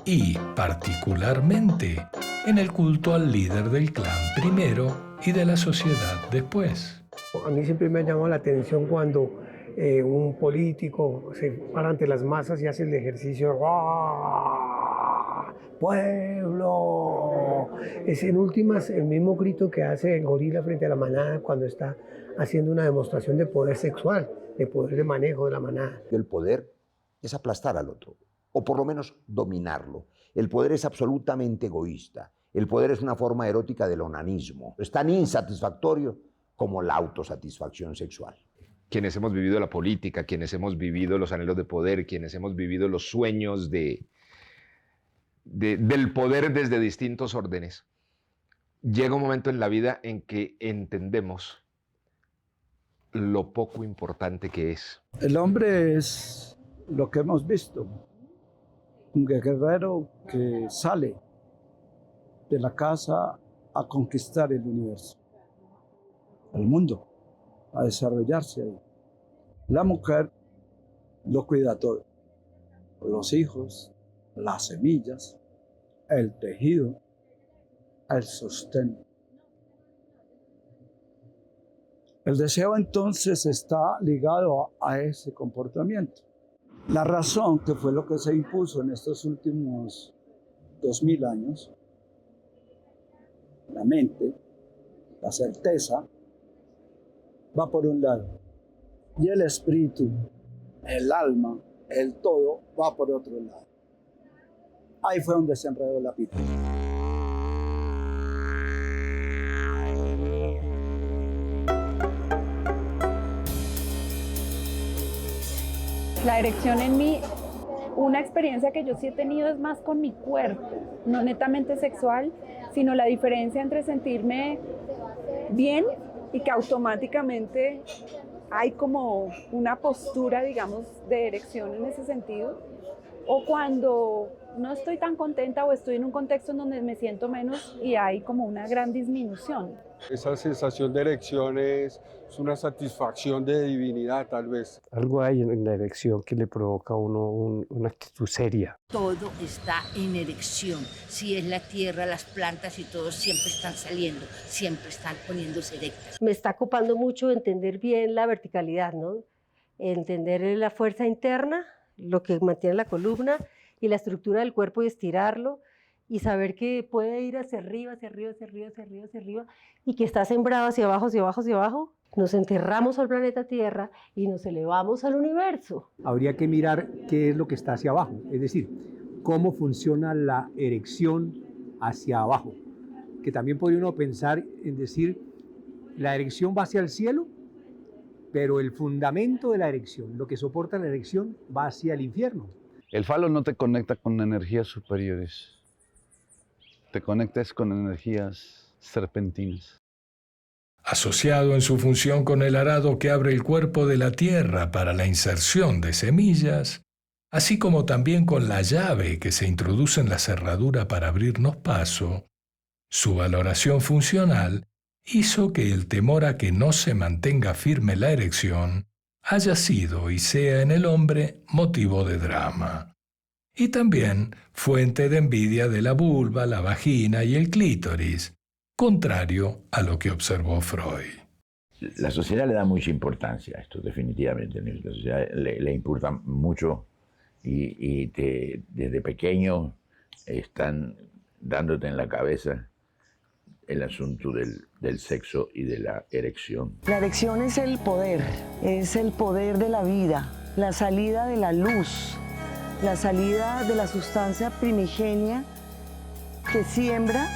y, particularmente, en el culto al líder del clan primero y de la sociedad después. A mí siempre me ha llamado la atención cuando un político se para ante las masas y hace el ejercicio ¡pueblo! Es en últimas el mismo grito que hace el gorila frente a la manada cuando está haciendo una demostración de poder sexual, de poder de manejo de la manada. El poder es aplastar al otro, o por lo menos dominarlo. El poder es absolutamente egoísta. El poder es una forma erótica del onanismo. Es tan insatisfactorio como la autosatisfacción sexual. Quienes hemos vivido la política, quienes hemos vivido los anhelos de poder, quienes hemos vivido los sueños del poder desde distintos órdenes, llega un momento en la vida en que entendemos lo poco importante que es. El hombre es lo que hemos visto, un guerrero que sale de la casa a conquistar el universo, el mundo, a desarrollarse ahí. La mujer lo cuida todo, los hijos, las semillas, el tejido, el sostén. El deseo entonces está ligado a ese comportamiento. La razón, que fue lo que se impuso en estos últimos 2000 años, la mente, la certeza, va por un lado y el espíritu, el alma, el todo va por otro lado. Ahí fue donde se enredó la pita. La erección en mí, una experiencia que yo sí he tenido es más con mi cuerpo, no netamente sexual, sino la diferencia entre sentirme bien y que automáticamente hay como una postura, digamos, de erección en ese sentido, o cuando no estoy tan contenta o estoy en un contexto en donde me siento menos y hay como una gran disminución. Esa sensación de erección es una satisfacción de divinidad, tal vez. Algo hay en la erección que le provoca a uno una actitud seria. Todo está en erección. Si es la tierra, las plantas y todo siempre están saliendo, siempre están poniéndose erectas. Me está ocupando mucho entender bien la verticalidad, ¿no? Entender la fuerza interna, lo que mantiene la columna y la estructura del cuerpo y estirarlo y saber que puede ir hacia arriba, hacia arriba, hacia arriba, hacia arriba, hacia arriba y que está sembrado hacia abajo, hacia abajo, hacia abajo. Nos enterramos al planeta Tierra y nos elevamos al universo. Habría que mirar qué es lo que está hacia abajo, es decir, cómo funciona la erección hacia abajo, que también podría uno pensar en decir, la erección va hacia el cielo, pero el fundamento de la erección, lo que soporta la erección, va hacia el infierno. El falo no te conecta con energías superiores, te conectas con energías serpentinas. Asociado en su función con el arado que abre el cuerpo de la tierra para la inserción de semillas, así como también con la llave que se introduce en la cerradura para abrirnos paso, su valoración funcional hizo que el temor a que no se mantenga firme la erección haya sido y sea en el hombre motivo de drama. Y también fuente de envidia de la vulva, la vagina y el clítoris, contrario a lo que observó Freud. La sociedad le da mucha importancia a esto, definitivamente. La sociedad le importa mucho y desde pequeño están dándote en la cabeza el asunto del sexo y de la erección. La erección es el poder de la vida, la salida de la luz, la salida de la sustancia primigenia que siembra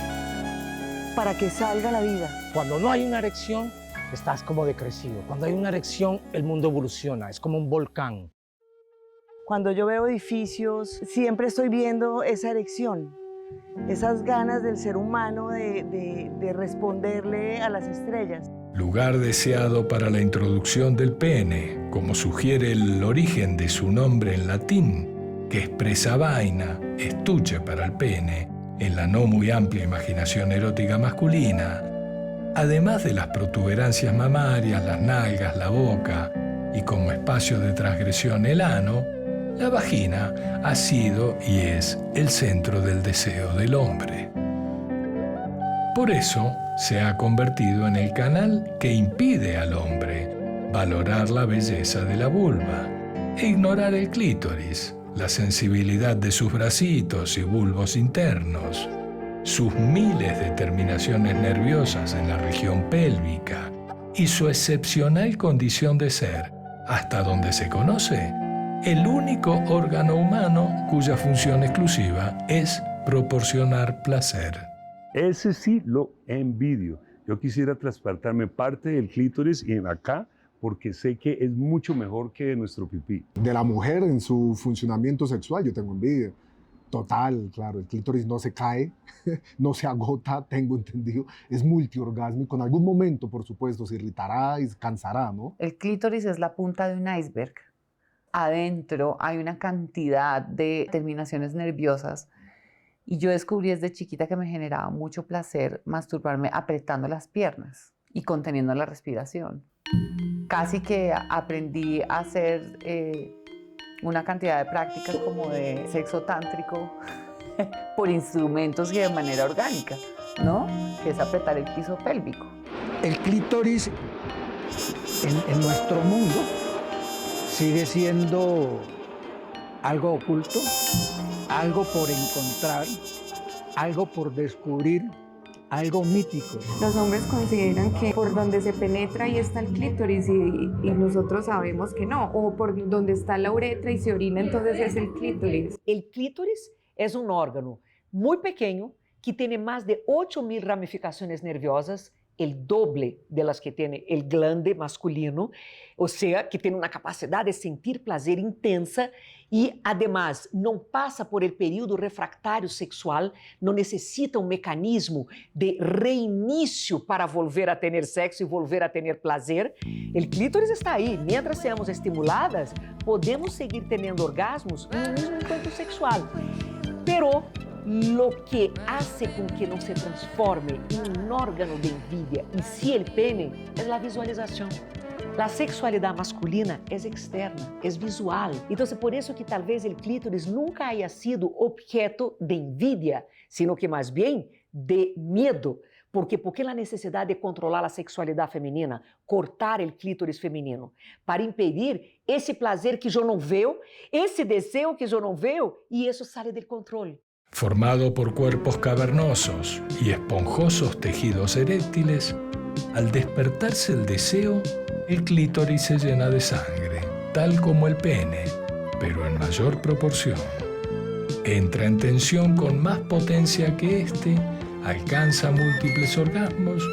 para que salga la vida. Cuando no hay una erección, estás como decrecido. Cuando hay una erección, el mundo evoluciona, es como un volcán. Cuando yo veo edificios, siempre estoy viendo esa erección, esas ganas del ser humano de responderle a las estrellas. Lugar deseado para la introducción del pene, como sugiere el origen de su nombre en latín, que expresa vaina, estuche para el pene, en la no muy amplia imaginación erótica masculina, además de las protuberancias mamarias, las nalgas, la boca y como espacio de transgresión el ano, la vagina ha sido y es el centro del deseo del hombre. Por eso se ha convertido en el canal que impide al hombre valorar la belleza de la vulva e ignorar el clítoris, la sensibilidad de sus bracitos y bulbos internos, sus miles de terminaciones nerviosas en la región pélvica y su excepcional condición de ser, hasta donde se conoce, el único órgano humano cuya función exclusiva es proporcionar placer. Ese sí lo envidio. Yo quisiera trasplantarme parte del clítoris y acá, porque sé que es mucho mejor que nuestro pipí. De la mujer en su funcionamiento sexual yo tengo envidia. Total, claro, el clítoris no se cae, no se agota, tengo entendido, es multiorgásmico. En algún momento, por supuesto, se irritará y cansará, ¿no? El clítoris es la punta de un iceberg. Adentro hay una cantidad de terminaciones nerviosas y yo descubrí desde chiquita que me generaba mucho placer masturbarme apretando las piernas y conteniendo la respiración. Casi que aprendí a hacer una cantidad de prácticas como de sexo tántrico por instrumentos y de manera orgánica, ¿no? Que es apretar el piso pélvico. El clítoris en nuestro mundo sigue siendo algo oculto, algo por encontrar, algo por descubrir algo mítico. Los hombres consideran que por donde se penetra ahí está el clítoris y nosotros sabemos que no, o por donde está la uretra y se orina entonces es el clítoris. El clítoris es un órgano muy pequeño que tiene más de 8.000 ramificaciones nerviosas, el doble de las que tiene el glande masculino, o sea, que tiene una capacidad de sentir placer intensa y además no pasa por el período refractario sexual, no necesita un mecanismo de reinicio para volver a tener sexo y volver a tener placer. El clítoris está ahí. Mientras seamos estimuladas, podemos seguir teniendo orgasmos en el mismo encuentro sexual. Pero lo que hace con que no se transforme en un órgano de envidia y sí el pene es la visualización. La sexualidad masculina es externa, es visual. Entonces, por eso que tal vez el clítoris nunca haya sido objeto de envidia, sino que más bien de miedo. ¿Por qué? Porque la necesidad de controlar la sexualidad femenina, cortar el clítoris femenino, para impedir ese placer que yo no veo, ese deseo que yo no veo, y eso sale del control. Formado por cuerpos cavernosos y esponjosos tejidos eréctiles, al despertarse el deseo, el clítoris se llena de sangre, tal como el pene, pero en mayor proporción. Entra en tensión con más potencia que éste, alcanza múltiples orgasmos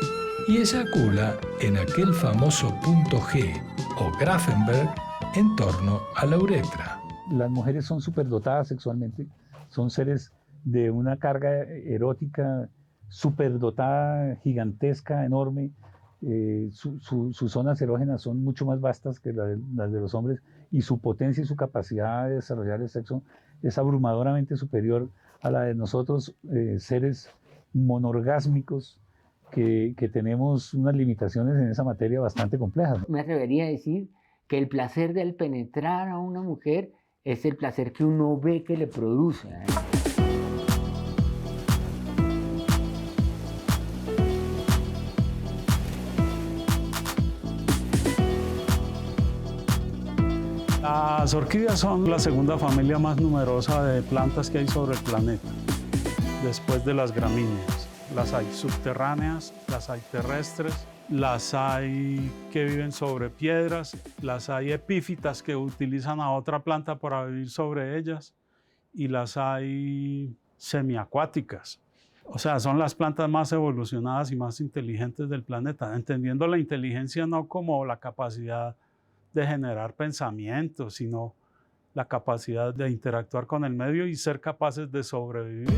y eyacula en aquel famoso punto G o Grafenberg en torno a la uretra. Las mujeres son superdotadas sexualmente, son seres de una carga erótica superdotada, gigantesca, enorme. Sus zonas erógenas son mucho más vastas que las de los hombres y su potencia y su capacidad de desarrollar el sexo es abrumadoramente superior a la de nosotros, seres monorgásmicos que tenemos unas limitaciones en esa materia bastante complejas. Me atrevería a decir que el placer del penetrar a una mujer es el placer que uno ve que le produce. Las orquídeas son la segunda familia más numerosa de plantas que hay sobre el planeta, después de las gramíneas. Las hay subterráneas, las hay terrestres, las hay que viven sobre piedras, las hay epífitas que utilizan a otra planta para vivir sobre ellas y las hay semiacuáticas. O sea, son las plantas más evolucionadas y más inteligentes del planeta, entendiendo la inteligencia no como la capacidad de generar pensamientos, sino la capacidad de interactuar con el medio y ser capaces de sobrevivir.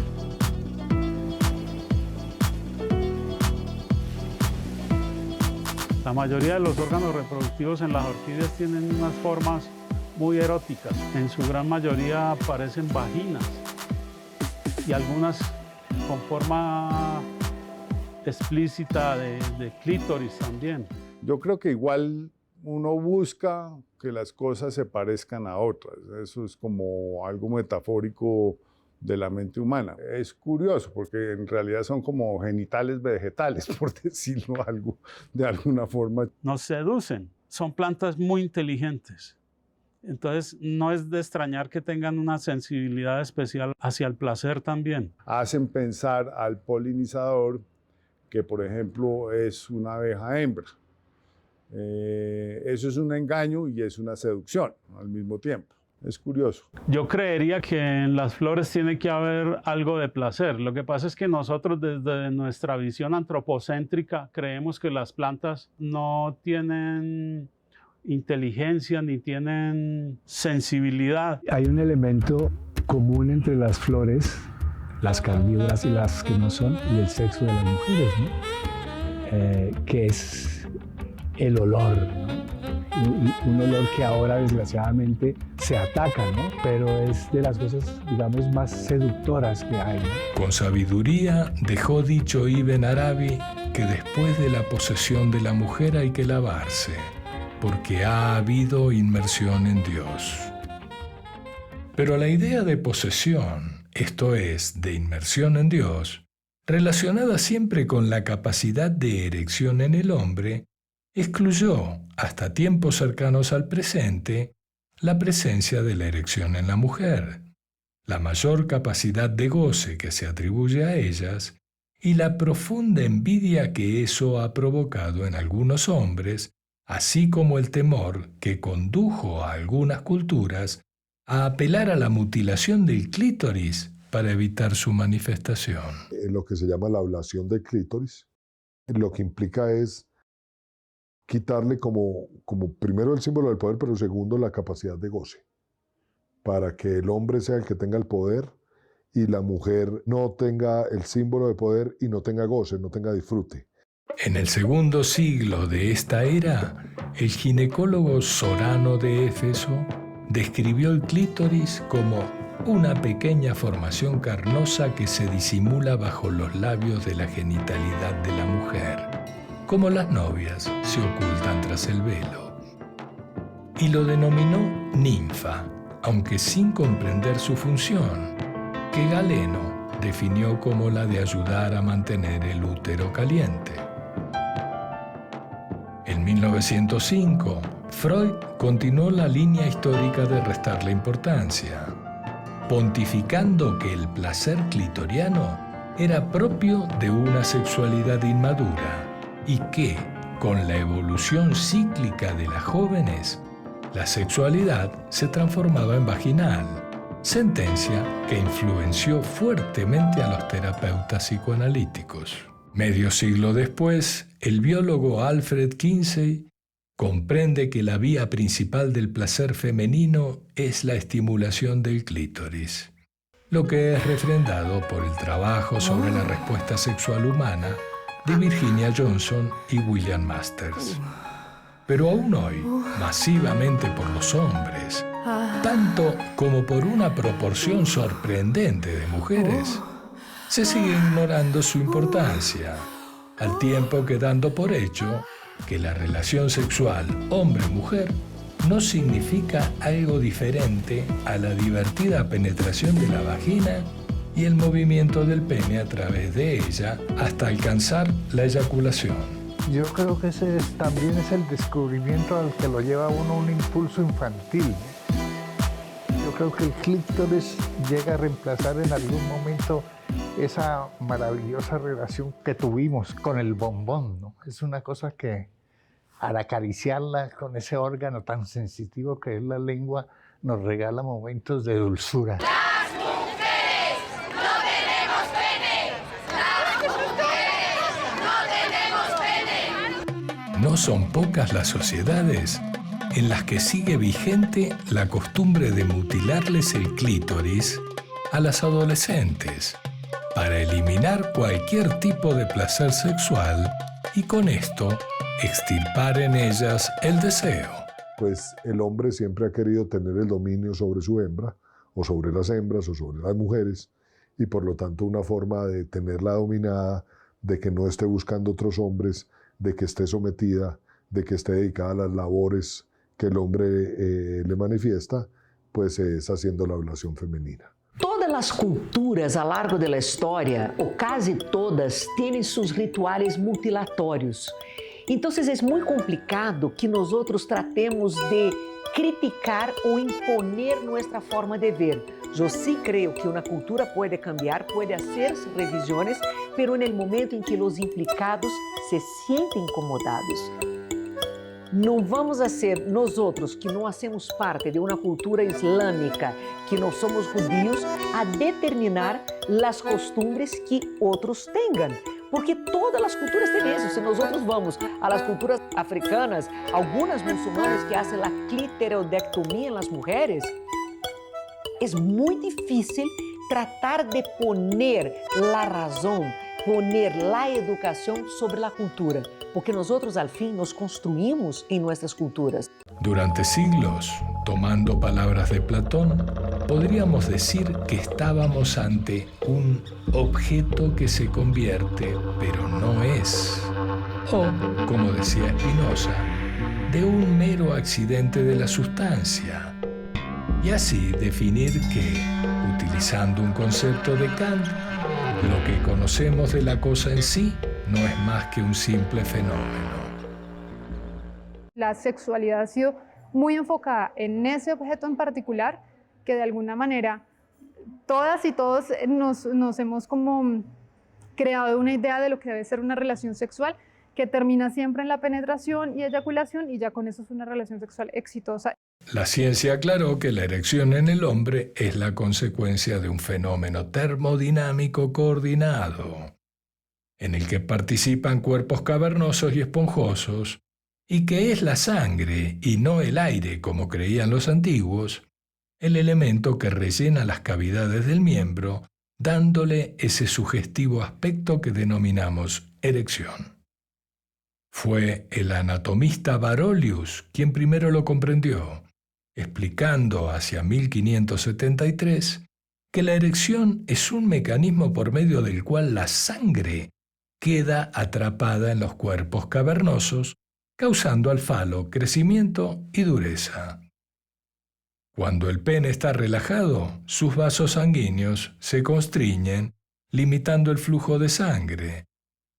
La mayoría de los órganos reproductivos en las orquídeas tienen unas formas muy eróticas. En su gran mayoría parecen vaginas y algunas con forma explícita de clítoris también. Yo creo que igual uno busca que las cosas se parezcan a otras. Eso es como algo metafórico de la mente humana. Es curioso porque en realidad son como genitales vegetales, por decirlo de alguna forma. Nos seducen. Son plantas muy inteligentes. Entonces no es de extrañar que tengan una sensibilidad especial hacia el placer también. Hacen pensar al polinizador que, por ejemplo, es una abeja hembra. Eso es un engaño y es una seducción al mismo tiempo. Es curioso. Yo creería que en las flores tiene que haber algo de placer. Lo que pasa es que nosotros desde nuestra visión antropocéntrica creemos que las plantas no tienen inteligencia ni tienen sensibilidad. Hay un elemento común entre las flores, las carnívoras y las que no son, y el sexo de las mujeres, ¿no? Que es el olor, ¿no? Un olor que ahora desgraciadamente se ataca, ¿no? Pero es de las cosas, digamos, más seductoras que hay, ¿no? Con sabiduría dejó dicho Ibn Arabi que después de la posesión de la mujer hay que lavarse, porque ha habido inmersión en Dios. Pero la idea de posesión, esto es, de inmersión en Dios, relacionada siempre con la capacidad de erección en el hombre, excluyó, hasta tiempos cercanos al presente, la presencia de la erección en la mujer. La mayor capacidad de goce que se atribuye a ellas y la profunda envidia que eso ha provocado en algunos hombres, así como el temor que condujo a algunas culturas a apelar a la mutilación del clítoris para evitar su manifestación. Lo que se llama la ablación del clítoris, lo que implica es quitarle como primero el símbolo del poder, pero segundo la capacidad de goce, para que el hombre sea el que tenga el poder y la mujer no tenga el símbolo de poder y no tenga goce, no tenga disfrute. En el segundo siglo de esta era, el ginecólogo Sorano de Éfeso describió el clítoris como una pequeña formación carnosa que se disimula bajo los labios de la genitalidad de la mujer, como las novias se ocultan tras el velo. Y lo denominó ninfa, aunque sin comprender su función, que Galeno definió como la de ayudar a mantener el útero caliente. En 1905, Freud continuó la línea histórica de restarle importancia, pontificando que el placer clitoriano era propio de una sexualidad inmadura y que, con la evolución cíclica de las jóvenes, la sexualidad se transformaba en vaginal, sentencia que influenció fuertemente a los terapeutas psicoanalíticos. Medio siglo después, el biólogo Alfred Kinsey comprende que la vía principal del placer femenino es la estimulación del clítoris, lo que es refrendado por el trabajo sobre la respuesta sexual humana de Virginia Johnson y William Masters. Pero aún hoy, masivamente por los hombres, tanto como por una proporción sorprendente de mujeres, se sigue ignorando su importancia, al tiempo que dando por hecho que la relación sexual hombre-mujer no significa algo diferente a la divertida penetración de la vagina y el movimiento del pene a través de ella hasta alcanzar la eyaculación. Yo creo que ese también es el descubrimiento al que lo lleva a uno un impulso infantil. Yo creo que el clítoris llega a reemplazar en algún momento esa maravillosa relación que tuvimos con el bombón, ¿no? Es una cosa que al acariciarla con ese órgano tan sensitivo que es la lengua, nos regala momentos de dulzura. ¡Las mujeres no tenemos pene! ¡Las mujeres no tenemos pene! No son pocas las sociedades en las que sigue vigente la costumbre de mutilarles el clítoris a las adolescentes para eliminar cualquier tipo de placer sexual y con esto extirpar en ellas el deseo. Pues el hombre siempre ha querido tener el dominio sobre su hembra, o sobre las hembras, o sobre las mujeres, y por lo tanto una forma de tenerla dominada, de que no esté buscando otros hombres, de que esté sometida, de que esté dedicada a las labores que el hombre le manifiesta, pues es haciendo la ablación femenina. Todas as culturas ao largo da história, ou quase todas, têm seus rituais mutilatórios. Então, é muito complicado que nós outros tratemos de criticar ou imponer nossa forma de ver. Eu sim creio que uma cultura pode cambiar, pode fazer revisões, mas no momento em que os implicados se sentem incomodados. Não vamos ser nós outros, que não hacemos parte de uma cultura islâmica, que não somos judios, a determinar as costumbres que outros tenham. Porque todas as culturas têm isso. Se nós outros vamos às culturas africanas, algumas muçulmanas que fazem a clitoridectomia nas mulheres, é muito difícil tratar de poner a razão, poner a educação sobre a cultura. Porque nosotros al fin nos construimos en nuestras culturas. Durante siglos, tomando palabras de Platón, podríamos decir que estábamos ante un objeto que se convierte, pero no es. O, como decía Spinoza, de un mero accidente de la sustancia. Y así definir que, utilizando un concepto de Kant, lo que conocemos de la cosa en sí no es más que un simple fenómeno. La sexualidad ha sido muy enfocada en ese objeto en particular, que de alguna manera todas y todos nos hemos como creado una idea de lo que debe ser una relación sexual que termina siempre en la penetración y eyaculación y ya con eso es una relación sexual exitosa. La ciencia aclaró que la erección en el hombre es la consecuencia de un fenómeno termodinámico coordinado, en el que participan cuerpos cavernosos y esponjosos, y que es la sangre y no el aire, como creían los antiguos, el elemento que rellena las cavidades del miembro, dándole ese sugestivo aspecto que denominamos erección. Fue el anatomista Barolius quien primero lo comprendió, explicando hacia 1573 que la erección es un mecanismo por medio del cual la sangre queda atrapada en los cuerpos cavernosos, causando al falo crecimiento y dureza. Cuando el pene está relajado, sus vasos sanguíneos se constriñen, limitando el flujo de sangre.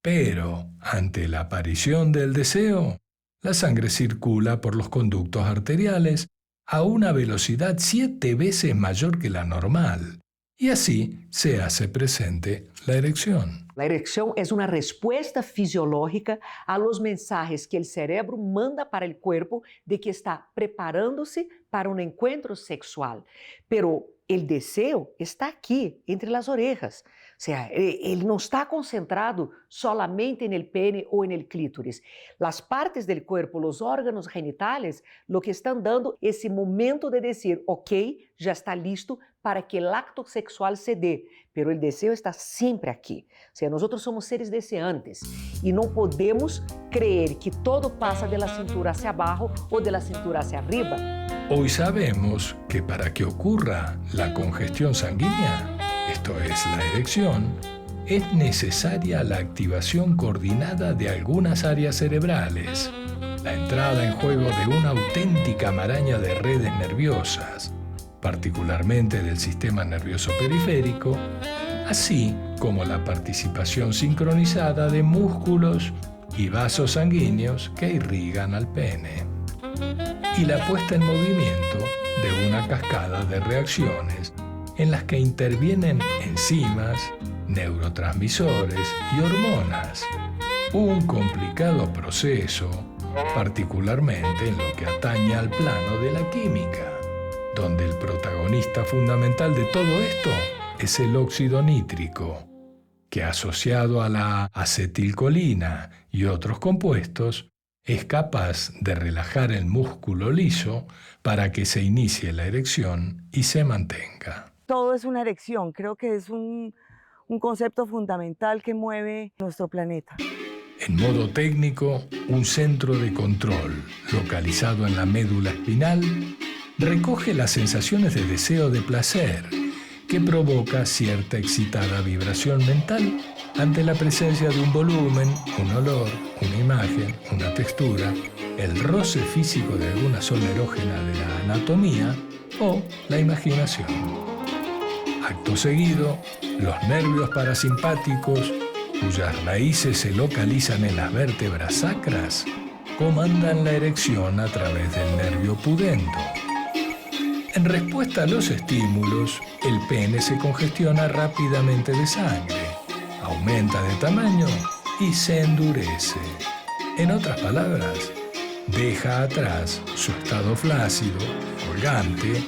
Pero, ante la aparición del deseo, la sangre circula por los conductos arteriales a una velocidad 7 veces mayor que la normal, y así se hace presente la erección. La erección es una respuesta fisiológica a los mensajes que el cerebro manda para el cuerpo de que está preparándose para un encuentro sexual. Pero el deseo está aquí, entre las orejas. O sea, él no está concentrado solamente en el pene o en el clítoris. Las partes del cuerpo, los órganos genitales, lo que están dando ese momento de decir, ok, ya está listo para que el acto sexual se dé. Pero el deseo está siempre aquí. O sea, nosotros somos seres deseantes y no podemos creer que todo pasa de la cintura hacia abajo o de la cintura hacia arriba. Hoy sabemos que para que ocurra la congestión sanguínea, esto es la erección, es necesaria la activación coordinada de algunas áreas cerebrales, la entrada en juego de una auténtica maraña de redes nerviosas, particularmente del sistema nervioso periférico, así como la participación sincronizada de músculos y vasos sanguíneos que irrigan al pene, y la puesta en movimiento de una cascada de reacciones en las que intervienen enzimas, neurotransmisores y hormonas. Un complicado proceso, particularmente en lo que atañe al plano de la química, donde el protagonista fundamental de todo esto es el óxido nítrico, que asociado a la acetilcolina y otros compuestos, es capaz de relajar el músculo liso para que se inicie la erección y se mantenga. Todo es una erección, creo que es un concepto fundamental que mueve nuestro planeta. En modo técnico, un centro de control localizado en la médula espinal recoge las sensaciones de deseo de placer que provoca cierta excitada vibración mental ante la presencia de un volumen, un olor, una imagen, una textura, el roce físico de alguna zona erógena de la anatomía o la imaginación. Acto seguido, los nervios parasimpáticos, cuyas raíces se localizan en las vértebras sacras, comandan la erección a través del nervio pudendo. En respuesta a los estímulos, el pene se congestiona rápidamente de sangre, aumenta de tamaño y se endurece. En otras palabras, deja atrás su estado flácido, colgante,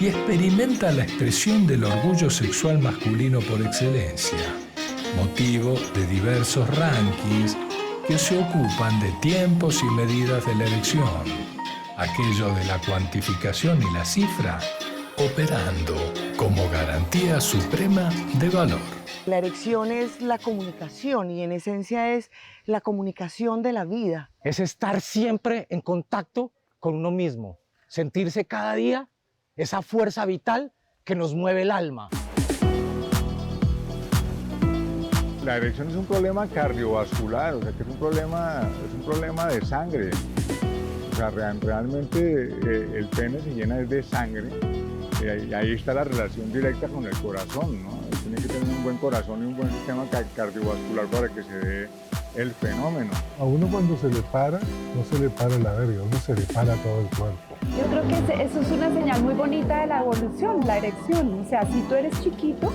y experimenta la expresión del orgullo sexual masculino por excelencia, motivo de diversos rankings que se ocupan de tiempos y medidas de la erección, aquello de la cuantificación y la cifra, operando como garantía suprema de valor. La erección es la comunicación y en esencia es la comunicación de la vida. Es estar siempre en contacto con uno mismo, sentirse cada día esa fuerza vital que nos mueve el alma. La erección es un problema cardiovascular, o sea que es un problema de sangre. O sea, realmente el pene se llena de sangre y ahí está la relación directa con el corazón, ¿no? Tiene que tener un buen corazón y un buen sistema cardiovascular para que se dé el fenómeno. A uno cuando se le para, no se le para la verga, a uno se le para todo el cuerpo. Yo creo que eso es una señal muy bonita de la evolución, la erección. O sea, si tú eres chiquito,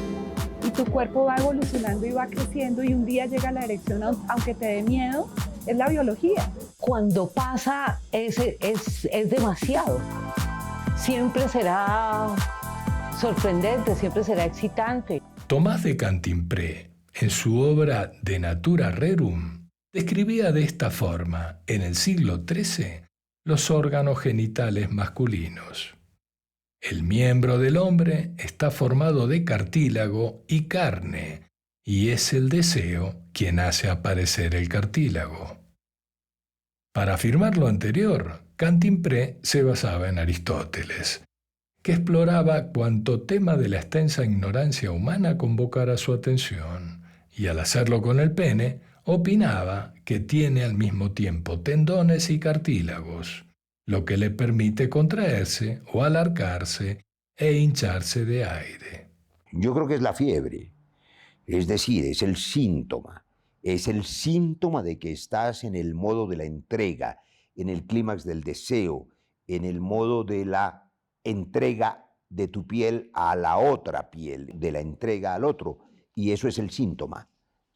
y tu cuerpo va evolucionando y va creciendo y un día llega la erección aunque te dé miedo, es la biología. Cuando pasa es demasiado. Siempre será sorprendente, siempre será excitante. Tomás de Cantimpré, en su obra De Natura Rerum, describía de esta forma, en el siglo XIII, los órganos genitales masculinos. El miembro del hombre está formado de cartílago y carne, y es el deseo quien hace aparecer el cartílago. Para afirmar lo anterior, Cantimpré se basaba en Aristóteles, que exploraba cuanto tema de la extensa ignorancia humana convocara su atención, y al hacerlo con el pene, opinaba que tiene al mismo tiempo tendones y cartílagos, lo que le permite contraerse o alargarse e hincharse de aire. Yo creo que es la fiebre, es decir, es el síntoma de que estás en el modo de la entrega, en el clímax del deseo, en el modo de la entrega de tu piel a la otra piel, de la entrega al otro, y eso es el síntoma.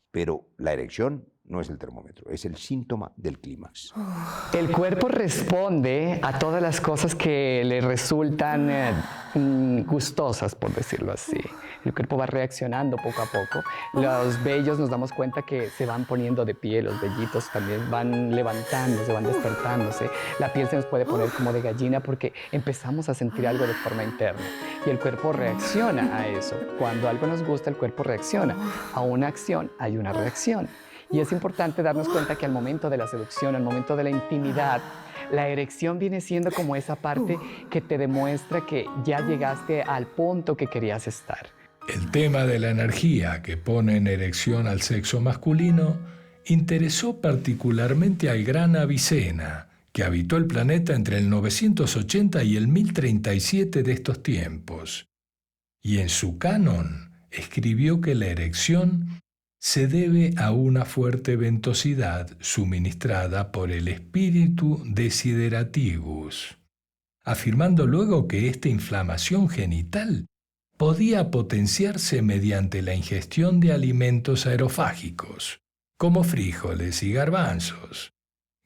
Pero la erección no es el termómetro, es el síntoma del clímax. El cuerpo responde a todas las cosas que le resultan gustosas, por decirlo así. El cuerpo va reaccionando poco a poco. Los vellos nos damos cuenta que se van poniendo de pie, los vellitos también van levantándose, van despertándose. La piel se nos puede poner como de gallina porque empezamos a sentir algo de forma interna. Y el cuerpo reacciona a eso. Cuando algo nos gusta, el cuerpo reacciona. A una acción hay una reacción. Y es importante darnos cuenta que al momento de la seducción, al momento de la intimidad, la erección viene siendo como esa parte que te demuestra que ya llegaste al punto que querías estar. El tema de la energía que pone en erección al sexo masculino interesó particularmente al gran Avicena, que habitó el planeta entre el 980 y el 1037 de estos tiempos. Y en su canon escribió que la erección se debe a una fuerte ventosidad suministrada por el espíritu desiderativus, afirmando luego que esta inflamación genital podía potenciarse mediante la ingestión de alimentos aerofágicos, como frijoles y garbanzos,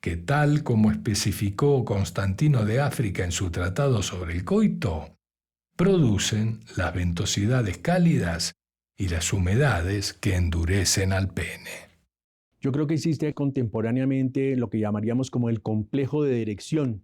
que tal como especificó Constantino de África en su tratado sobre el coito, producen las ventosidades cálidas y las humedades que endurecen al pene. Yo creo que existe contemporáneamente lo que llamaríamos como el complejo de erección,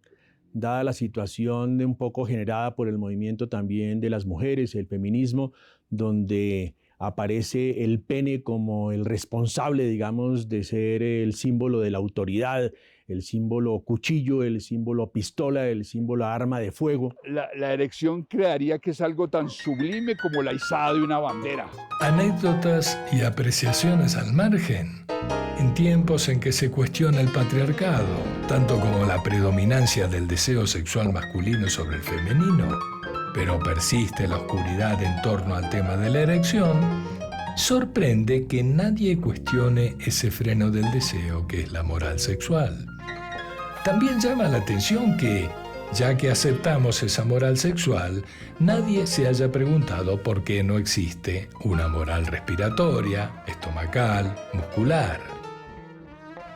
dada la situación un poco generada por el movimiento también de las mujeres, el feminismo, donde aparece el pene como el responsable, digamos, de ser el símbolo de la autoridad, el símbolo cuchillo, el símbolo pistola, el símbolo arma de fuego. La erección crearía que es algo tan sublime como la izada de una bandera. Anécdotas y apreciaciones al margen. En tiempos en que se cuestiona el patriarcado, tanto como la predominancia del deseo sexual masculino sobre el femenino, pero persiste la oscuridad en torno al tema de la erección, sorprende que nadie cuestione ese freno del deseo que es la moral sexual. También llama la atención que, ya que aceptamos esa moral sexual, nadie se haya preguntado por qué no existe una moral respiratoria, estomacal, muscular.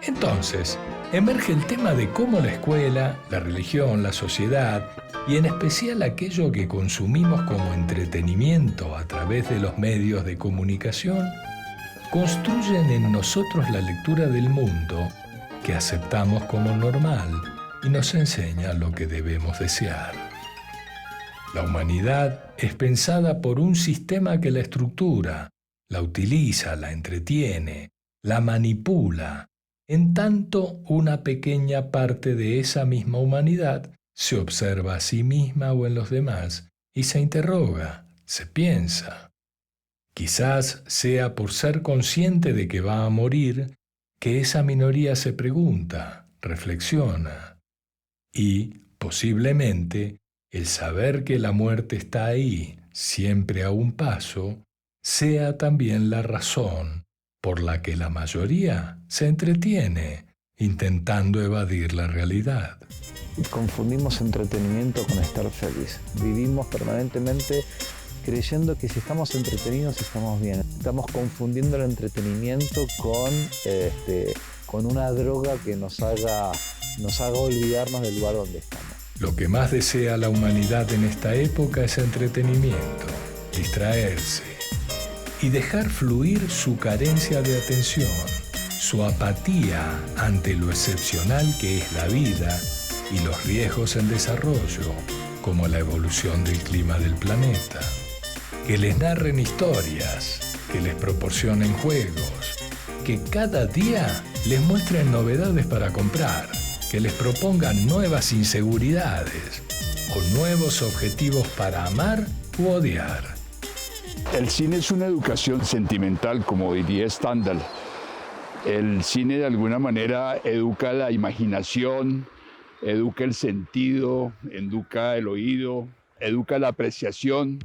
Entonces, emerge el tema de cómo la escuela, la religión, la sociedad, y en especial aquello que consumimos como entretenimiento a través de los medios de comunicación, construyen en nosotros la lectura del mundo que aceptamos como normal y nos enseña lo que debemos desear. La humanidad es pensada por un sistema que la estructura, la utiliza, la entretiene, la manipula, en tanto una pequeña parte de esa misma humanidad se observa a sí misma o en los demás y se interroga, se piensa. Quizás sea por ser consciente de que va a morir que esa minoría se pregunta, reflexiona. Y, posiblemente, el saber que la muerte está ahí, siempre a un paso, sea también la razón por la que la mayoría se entretiene intentando evadir la realidad. Confundimos entretenimiento con estar feliz. Vivimos permanentemente creyendo que si estamos entretenidos estamos bien. Estamos confundiendo el entretenimiento con una droga que nos haga olvidarnos del lugar donde estamos. Lo que más desea la humanidad en esta época es entretenimiento, distraerse y dejar fluir su carencia de atención, su apatía ante lo excepcional que es la vida y los riesgos en desarrollo, como la evolución del clima del planeta. Que les narren historias, que les proporcionen juegos, que cada día les muestren novedades para comprar, que les propongan nuevas inseguridades o nuevos objetivos para amar u odiar. El cine es una educación sentimental, como diría Stendhal. El cine de alguna manera educa la imaginación, educa el sentido, educa el oído, educa la apreciación,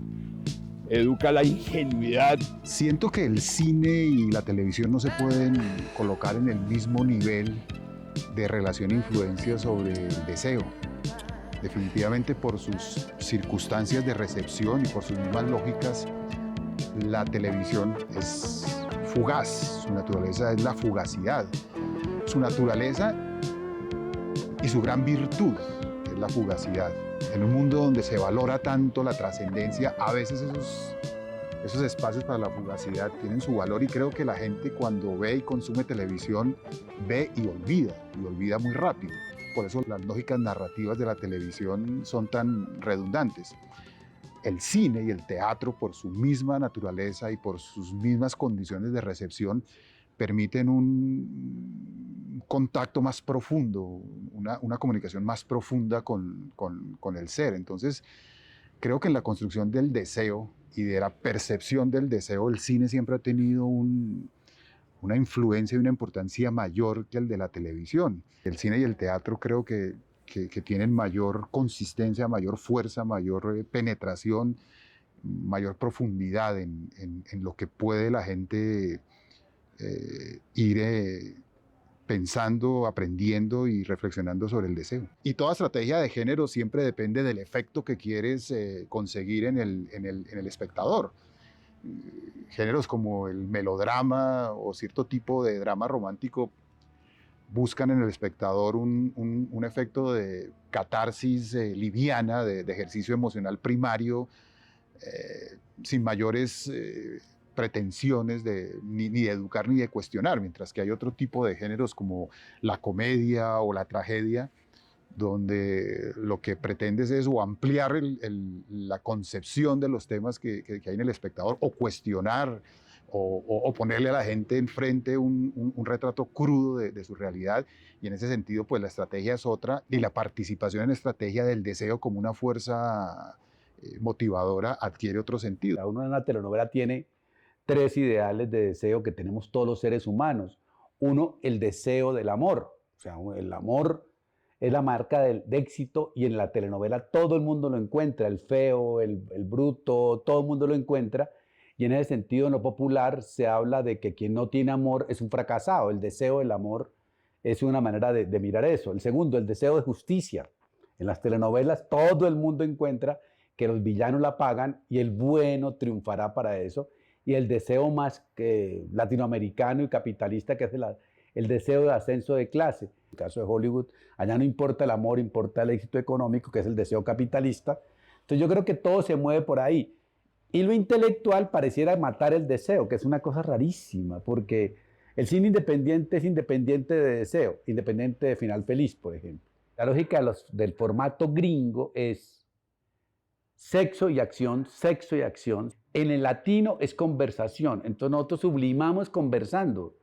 educa la ingenuidad. Siento que el cine y la televisión no se pueden colocar en el mismo nivel de relación e influencia sobre el deseo. Definitivamente por sus circunstancias de recepción y por sus mismas lógicas, la televisión es fugaz, su naturaleza es la fugacidad. Su naturaleza y su gran virtud es la fugacidad. En un mundo donde se valora tanto la trascendencia, a veces esos espacios para la fugacidad tienen su valor, y creo que la gente cuando ve y consume televisión ve y olvida muy rápido. Por eso las lógicas narrativas de la televisión son tan redundantes. El cine y el teatro, por su misma naturaleza y por sus mismas condiciones de recepción, permiten un contacto más profundo, una comunicación más profunda con el ser. Entonces, creo que en la construcción del deseo y de la percepción del deseo, el cine siempre ha tenido una influencia y una importancia mayor que el de la televisión. El cine y el teatro creo que tienen mayor consistencia, mayor fuerza, mayor penetración, mayor profundidad en lo que puede la gente ir pensando, aprendiendo y reflexionando sobre el deseo. Y toda estrategia de género siempre depende del efecto que quieres conseguir en el espectador. Géneros como el melodrama o cierto tipo de drama romántico buscan en el espectador un efecto de catarsis liviana, de ejercicio emocional primario, sin mayores pretensiones ni de educar ni de cuestionar, mientras que hay otro tipo de géneros como la comedia o la tragedia, donde lo que pretendes es o ampliar la concepción de los temas que hay en el espectador, o cuestionar o ponerle a la gente enfrente un retrato crudo de su realidad, y en ese sentido pues la estrategia es otra, y la participación en la estrategia del deseo como una fuerza motivadora adquiere otro sentido. Uno en una telenovela tiene 3 ideales de deseo que tenemos todos los seres humanos. Uno, el deseo del amor, o sea, el amor es la marca de éxito, y en la telenovela todo el mundo lo encuentra, el feo, el bruto, todo el mundo lo encuentra. Y en ese sentido, en lo popular, se habla de que quien no tiene amor es un fracasado. El deseo del amor es una manera de mirar eso. El segundo, el deseo de justicia. En las telenovelas todo el mundo encuentra que los villanos la pagan y el bueno triunfará para eso. Y el deseo más latinoamericano y capitalista, que es el deseo de ascenso de clase. En el caso de Hollywood, allá no importa el amor, importa el éxito económico, que es el deseo capitalista. Entonces yo creo que todo se mueve por ahí. Y lo intelectual pareciera matar el deseo, que es una cosa rarísima, porque el cine independiente es independiente de deseo, independiente de final feliz, por ejemplo. La lógica del formato gringo es sexo y acción, sexo y acción. En el latino es conversación, entonces nosotros sublimamos conversando.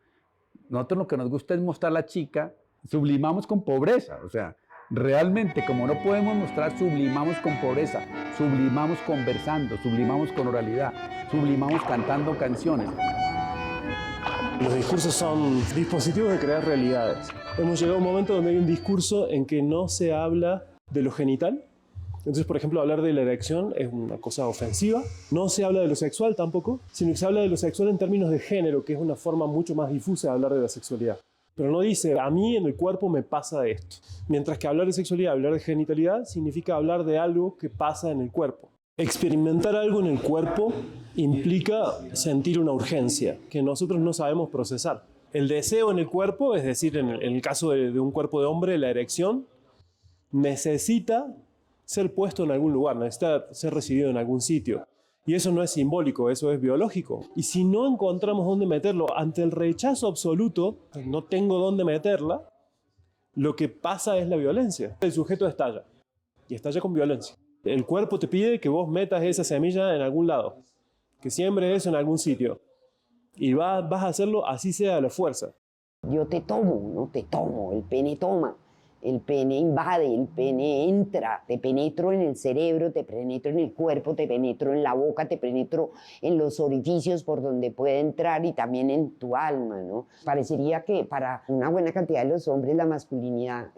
Nosotros lo que nos gusta es mostrar a la chica, sublimamos con pobreza, o sea, realmente, como no podemos mostrar, sublimamos con pobreza, sublimamos conversando, sublimamos con oralidad, sublimamos cantando canciones. Los discursos son dispositivos de crear realidades. Hemos llegado a un momento donde hay un discurso en que no se habla de lo genital. Entonces, por ejemplo, hablar de la erección es una cosa ofensiva. No se habla de lo sexual tampoco, sino que se habla de lo sexual en términos de género, que es una forma mucho más difusa de hablar de la sexualidad. Pero no dice, a mí en el cuerpo me pasa esto. Mientras que hablar de sexualidad, hablar de genitalidad, significa hablar de algo que pasa en el cuerpo. Experimentar algo en el cuerpo implica sentir una urgencia que nosotros no sabemos procesar. El deseo en el cuerpo, es decir, en el caso de un cuerpo de hombre, la erección, necesita ser puesto en algún lugar, necesita ser recibido en algún sitio. Y eso no es simbólico, eso es biológico. Y si no encontramos dónde meterlo, ante el rechazo absoluto, no tengo dónde meterla, lo que pasa es la violencia. El sujeto estalla, y estalla con violencia. El cuerpo te pide que vos metas esa semilla en algún lado, que siembres eso en algún sitio. Y vas a hacerlo así sea a la fuerza. Yo te tomo, no te tomo, el pene toma, el pene invade, el pene entra, te penetro en el cerebro, te penetro en el cuerpo, te penetro en la boca, te penetro en los orificios por donde puede entrar y también en tu alma, ¿no? Parecería que para una buena cantidad de los hombres la masculinidad,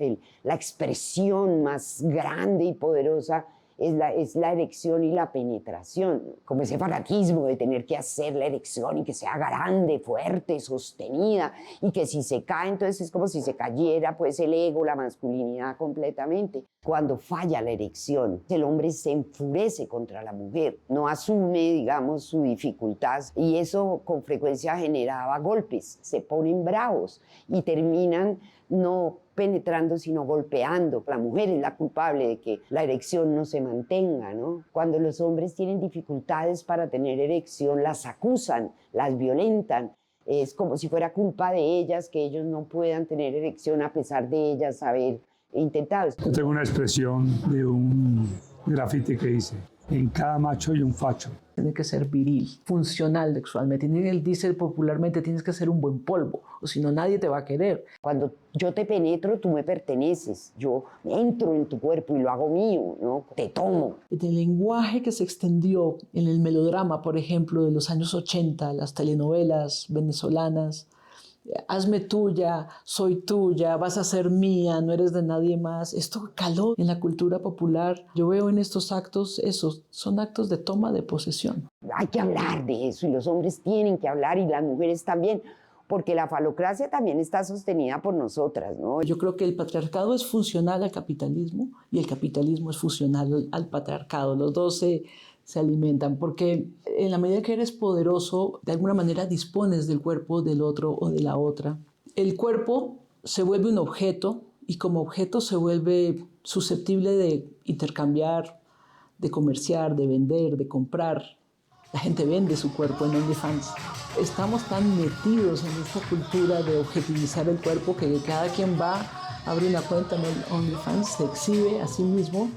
la expresión más grande y poderosa es la erección y la penetración, como ese fanatismo de tener que hacer la erección y que sea grande, fuerte, sostenida, y que si se cae, entonces es como si se cayera pues el ego, la masculinidad completamente. Cuando falla la erección, el hombre se enfurece contra la mujer, no asume, digamos, su dificultad, y eso con frecuencia generaba golpes, se ponen bravos y terminan no penetrando, sino golpeando. La mujer es la culpable de que la erección no se mantenga, ¿no? Cuando los hombres tienen dificultades para tener erección, las acusan, las violentan. Es como si fuera culpa de ellas que ellos no puedan tener erección a pesar de ellas haber intentado. Yo tengo una expresión de un grafiti que dice: en cada macho hay un facho. Tiene que ser viril, funcional sexualmente. Él dice popularmente, tienes que ser un buen polvo, o si no nadie te va a querer. Cuando yo te penetro, tú me perteneces. Yo entro en tu cuerpo y lo hago mío, ¿no? Te tomo. El lenguaje que se extendió en el melodrama, por ejemplo, de los años 80, las telenovelas venezolanas, hazme tuya, soy tuya, vas a ser mía, no eres de nadie más. Esto caló en la cultura popular. Yo veo en estos actos, esos son actos de toma de posesión. Hay que hablar de eso y los hombres tienen que hablar y las mujeres también, porque la falocracia también está sostenida por nosotras, ¿no? Yo creo que el patriarcado es funcional al capitalismo y el capitalismo es funcional al patriarcado. Los dos se alimentan, porque en la medida que eres poderoso, de alguna manera dispones del cuerpo del otro o de la otra. El cuerpo se vuelve un objeto y como objeto se vuelve susceptible de intercambiar, de comerciar, de vender, de comprar. La gente vende su cuerpo en OnlyFans. Estamos tan metidos en esta cultura de objetivizar el cuerpo que cada quien va, abre una cuenta en OnlyFans, se exhibe a sí mismo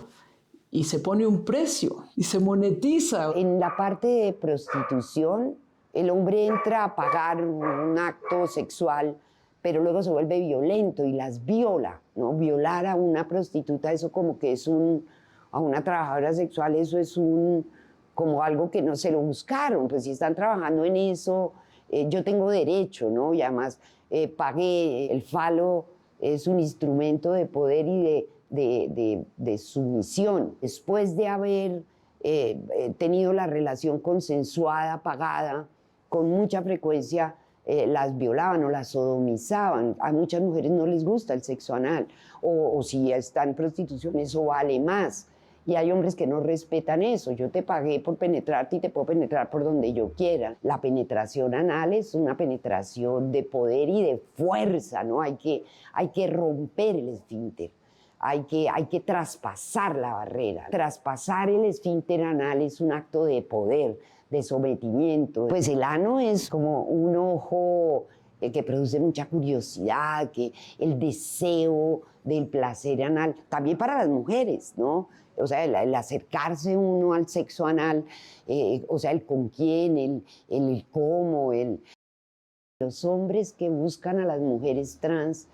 y se pone un precio y se monetiza. En la parte de prostitución, el hombre entra a pagar un acto sexual, pero luego se vuelve violento y las viola, ¿no? Violar a una prostituta, eso como que es a una trabajadora sexual, eso es como algo que no se lo buscaron, pues si están trabajando en eso, yo tengo derecho, ¿no? Y además pagué, el falo es un instrumento de poder y de sumisión. Después de haber tenido la relación consensuada, pagada, con mucha frecuencia las violaban o las sodomizaban. A muchas mujeres no les gusta el sexo anal, o si están en prostitución eso vale más. Y hay hombres que no respetan eso. Yo te pagué por penetrarte y te puedo penetrar por donde yo quiera. La penetración anal es una penetración de poder y de fuerza, ¿no? Hay que romper el esfínter. Hay que traspasar la barrera. Traspasar el esfínter anal es un acto de poder, de sometimiento. Pues el ano es como un ojo que produce mucha curiosidad, que el deseo del placer anal, también para las mujeres, ¿no? O sea, el acercarse uno al sexo anal, o sea, el con quién, el cómo, Los hombres que buscan a las mujeres trans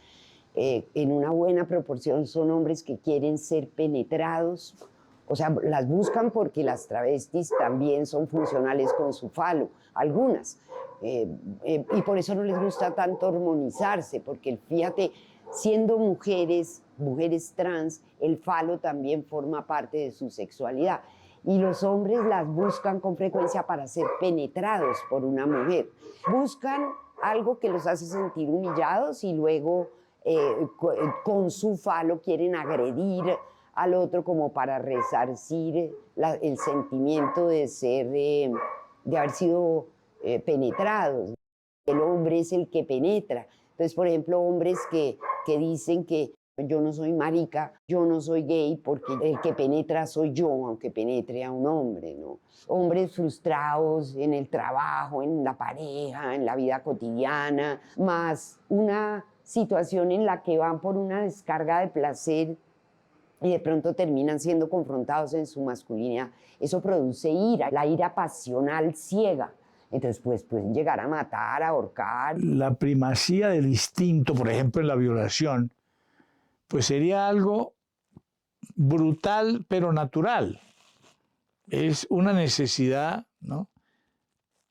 en una buena proporción son hombres que quieren ser penetrados, o sea, las buscan porque las travestis también son funcionales con su falo, algunas, y por eso no les gusta tanto hormonizarse, porque fíjate, siendo mujeres trans, el falo también forma parte de su sexualidad. Y los hombres las buscan con frecuencia para ser penetrados por una mujer. Buscan algo que los hace sentir humillados y luego con su falo quieren agredir al otro como para resarcir el sentimiento de ser, de haber sido penetrados. El hombre es el que penetra. Entonces, por ejemplo, hombres que dicen que yo no soy marica, yo no soy gay, porque el que penetra soy yo, aunque penetre a un hombre, ¿no? Hombres frustrados en el trabajo, en la pareja, en la vida cotidiana, más una situación en la que van por una descarga de placer y de pronto terminan siendo confrontados en su masculinidad. Eso produce ira, la ira pasional ciega. Entonces, pues pueden llegar a matar, a ahorcar. La primacía del instinto, por ejemplo, en la violación, pues sería algo brutal pero natural. Es una necesidad, ¿no?,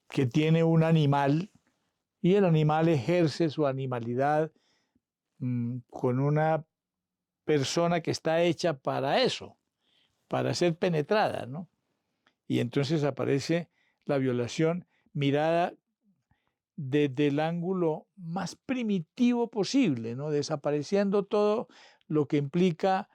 que tiene un animal, y el animal ejerce su animalidad con una persona que está hecha para eso, para ser penetrada, ¿no? Y entonces aparece la violación mirada desde el ángulo más primitivo posible, ¿no?, desapareciendo todo lo que implica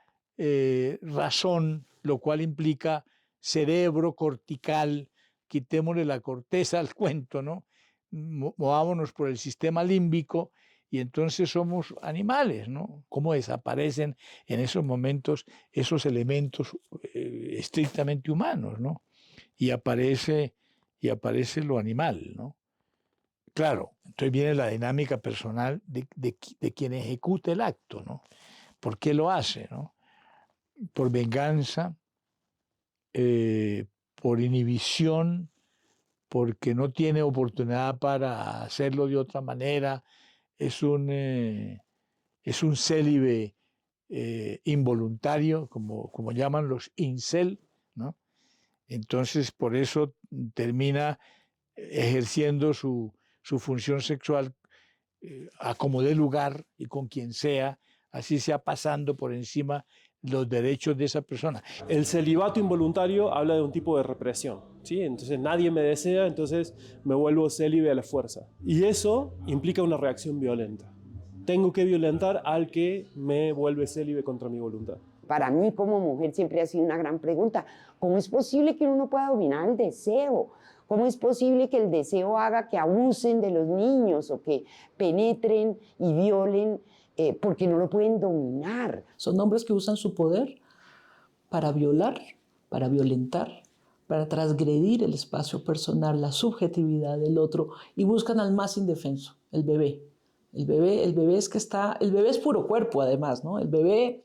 razón, lo cual implica cerebro cortical, quitémosle la corteza al cuento, ¿no? Movámonos por el sistema límbico y entonces somos animales, ¿no? Cómo desaparecen en esos momentos esos elementos estrictamente humanos, ¿no? Y aparece lo animal, ¿no? Claro, entonces viene la dinámica personal de quien ejecuta el acto, ¿no? ¿Por qué lo hace, no? Por venganza, por inhibición, porque no tiene oportunidad para hacerlo de otra manera. Es un célibe involuntario, como llaman los incel, ¿no? Entonces, por eso termina ejerciendo su función sexual a como dé lugar y con quien sea, así sea pasando por encima los derechos de esa persona. El celibato involuntario habla de un tipo de represión, ¿sí? Entonces nadie me desea, entonces me vuelvo célibe a la fuerza. Y eso implica una reacción violenta. Tengo que violentar al que me vuelve célibe contra mi voluntad. Para mí como mujer siempre ha sido una gran pregunta. ¿Cómo es posible que uno no pueda dominar el deseo? ¿Cómo es posible que el deseo haga que abusen de los niños o que penetren y violen porque no lo pueden dominar? Son hombres que usan su poder para violar, para violentar, para transgredir el espacio personal, la subjetividad del otro, y buscan al más indefenso, el bebé. El bebé es puro cuerpo además, ¿no? El bebé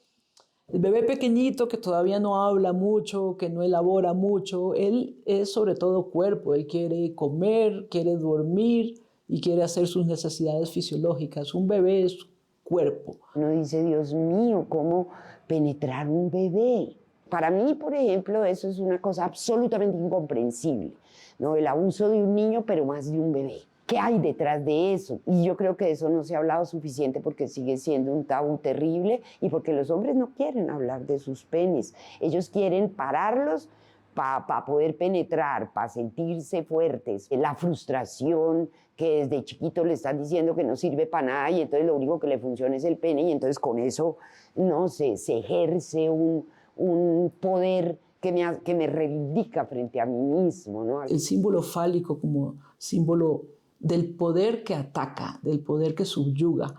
pequeñito que todavía no habla mucho, que no elabora mucho, él es sobre todo cuerpo. Él quiere comer, quiere dormir y quiere hacer sus necesidades fisiológicas. Un bebé es cuerpo. Uno dice, Dios mío, ¿cómo penetrar un bebé? Para mí, por ejemplo, eso es una cosa absolutamente incomprensible, ¿no? El abuso de un niño, pero más de un bebé. ¿Qué hay detrás de eso? Y yo creo que de eso no se ha hablado suficiente porque sigue siendo un tabú terrible y porque los hombres no quieren hablar de sus penes. Ellos quieren pararlos para poder penetrar, para sentirse fuertes. La frustración que desde chiquito le están diciendo que no sirve para nada y entonces lo único que le funciona es el pene y entonces con eso no se ejerce un poder que me reivindica frente a mí mismo, ¿no? El símbolo fálico como símbolo del poder que ataca, del poder que subyuga,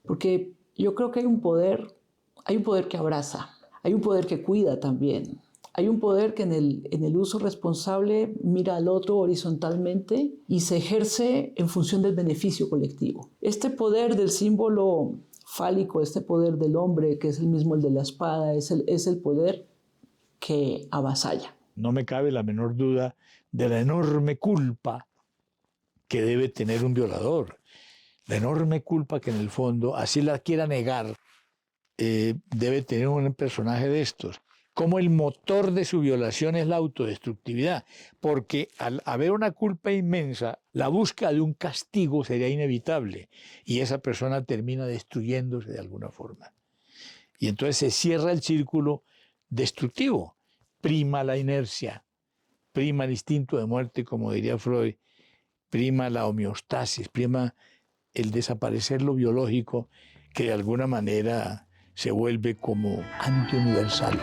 porque yo creo que hay un poder que abraza, hay un poder que cuida también, hay un poder que en el uso responsable mira al otro horizontalmente y se ejerce en función del beneficio colectivo. Este poder del símbolo fálico, este poder del hombre, que es el mismo el de la espada, es el poder que avasalla. No me cabe la menor duda de la enorme culpa que debe tener un violador, la enorme culpa que en el fondo, así la quiera negar, debe tener un personaje de estos. Como el motor de su violación es la autodestructividad, porque al haber una culpa inmensa, la búsqueda de un castigo sería inevitable y esa persona termina destruyéndose de alguna forma. Y entonces se cierra el círculo destructivo, prima la inercia, prima el instinto de muerte, como diría Freud, prima la homeostasis, prima el desaparecer lo biológico que de alguna manera se vuelve como antiuniversal.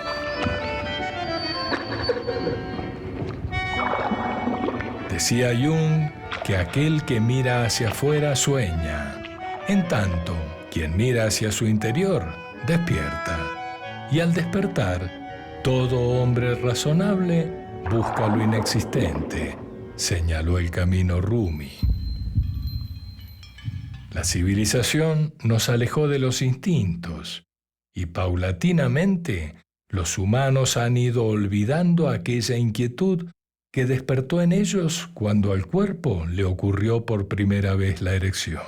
Decía Jung que aquel que mira hacia afuera sueña, en tanto quien mira hacia su interior despierta. Y al despertar, todo hombre razonable busca lo inexistente, señaló el camino Rumi. La civilización nos alejó de los instintos y paulatinamente los humanos han ido olvidando aquella inquietud que despertó en ellos cuando al cuerpo le ocurrió por primera vez la erección.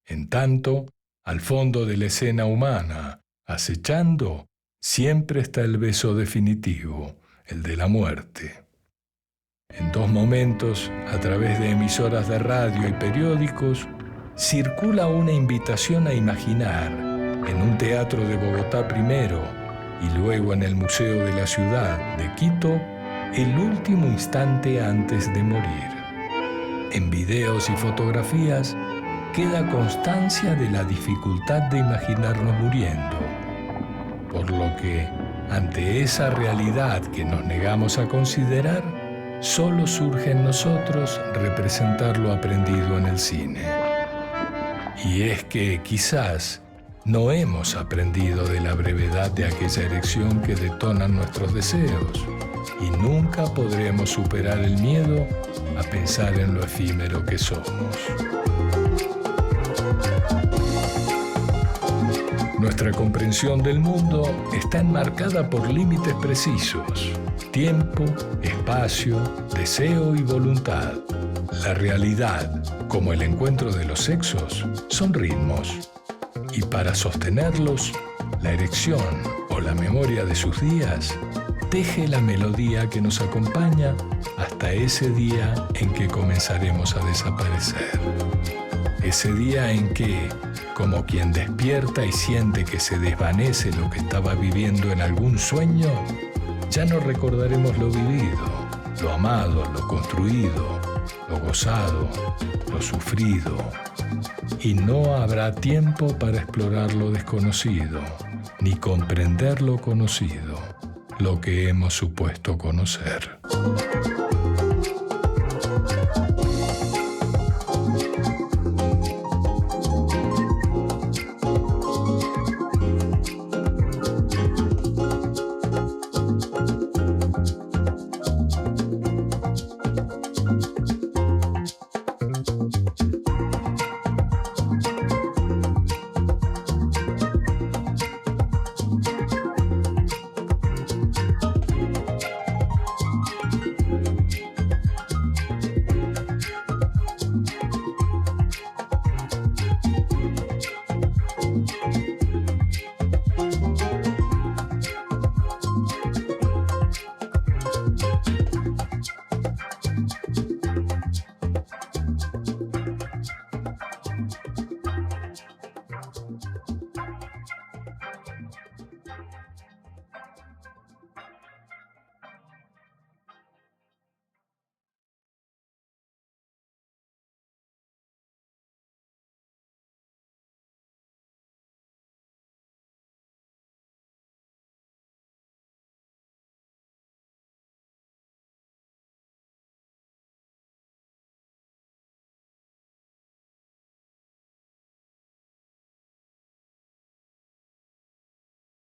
En tanto, al fondo de la escena humana, acechando, siempre está el beso definitivo, el de la muerte. En 2 momentos, a través de emisoras de radio y periódicos, circula una invitación a imaginar, en un teatro de Bogotá primero y luego en el Museo de la Ciudad de Quito, el último instante antes de morir. En videos y fotografías queda constancia de la dificultad de imaginarnos muriendo, por lo que, ante esa realidad que nos negamos a considerar, solo surge en nosotros representar lo aprendido en el cine. Y es que quizás no hemos aprendido de la brevedad de aquella erección que detonan nuestros deseos, y nunca podremos superar el miedo a pensar en lo efímero que somos. Nuestra comprensión del mundo está enmarcada por límites precisos: tiempo, espacio, deseo y voluntad. La realidad, como el encuentro de los sexos, son ritmos. Y para sostenerlos, la erección o la memoria de sus días teje la melodía que nos acompaña hasta ese día en que comenzaremos a desaparecer. Ese día en que, como quien despierta y siente que se desvanece lo que estaba viviendo en algún sueño, ya no recordaremos lo vivido, lo amado, lo construido, lo gozado, lo sufrido. Y no habrá tiempo para explorar lo desconocido, ni comprender lo conocido, lo que hemos supuesto conocer.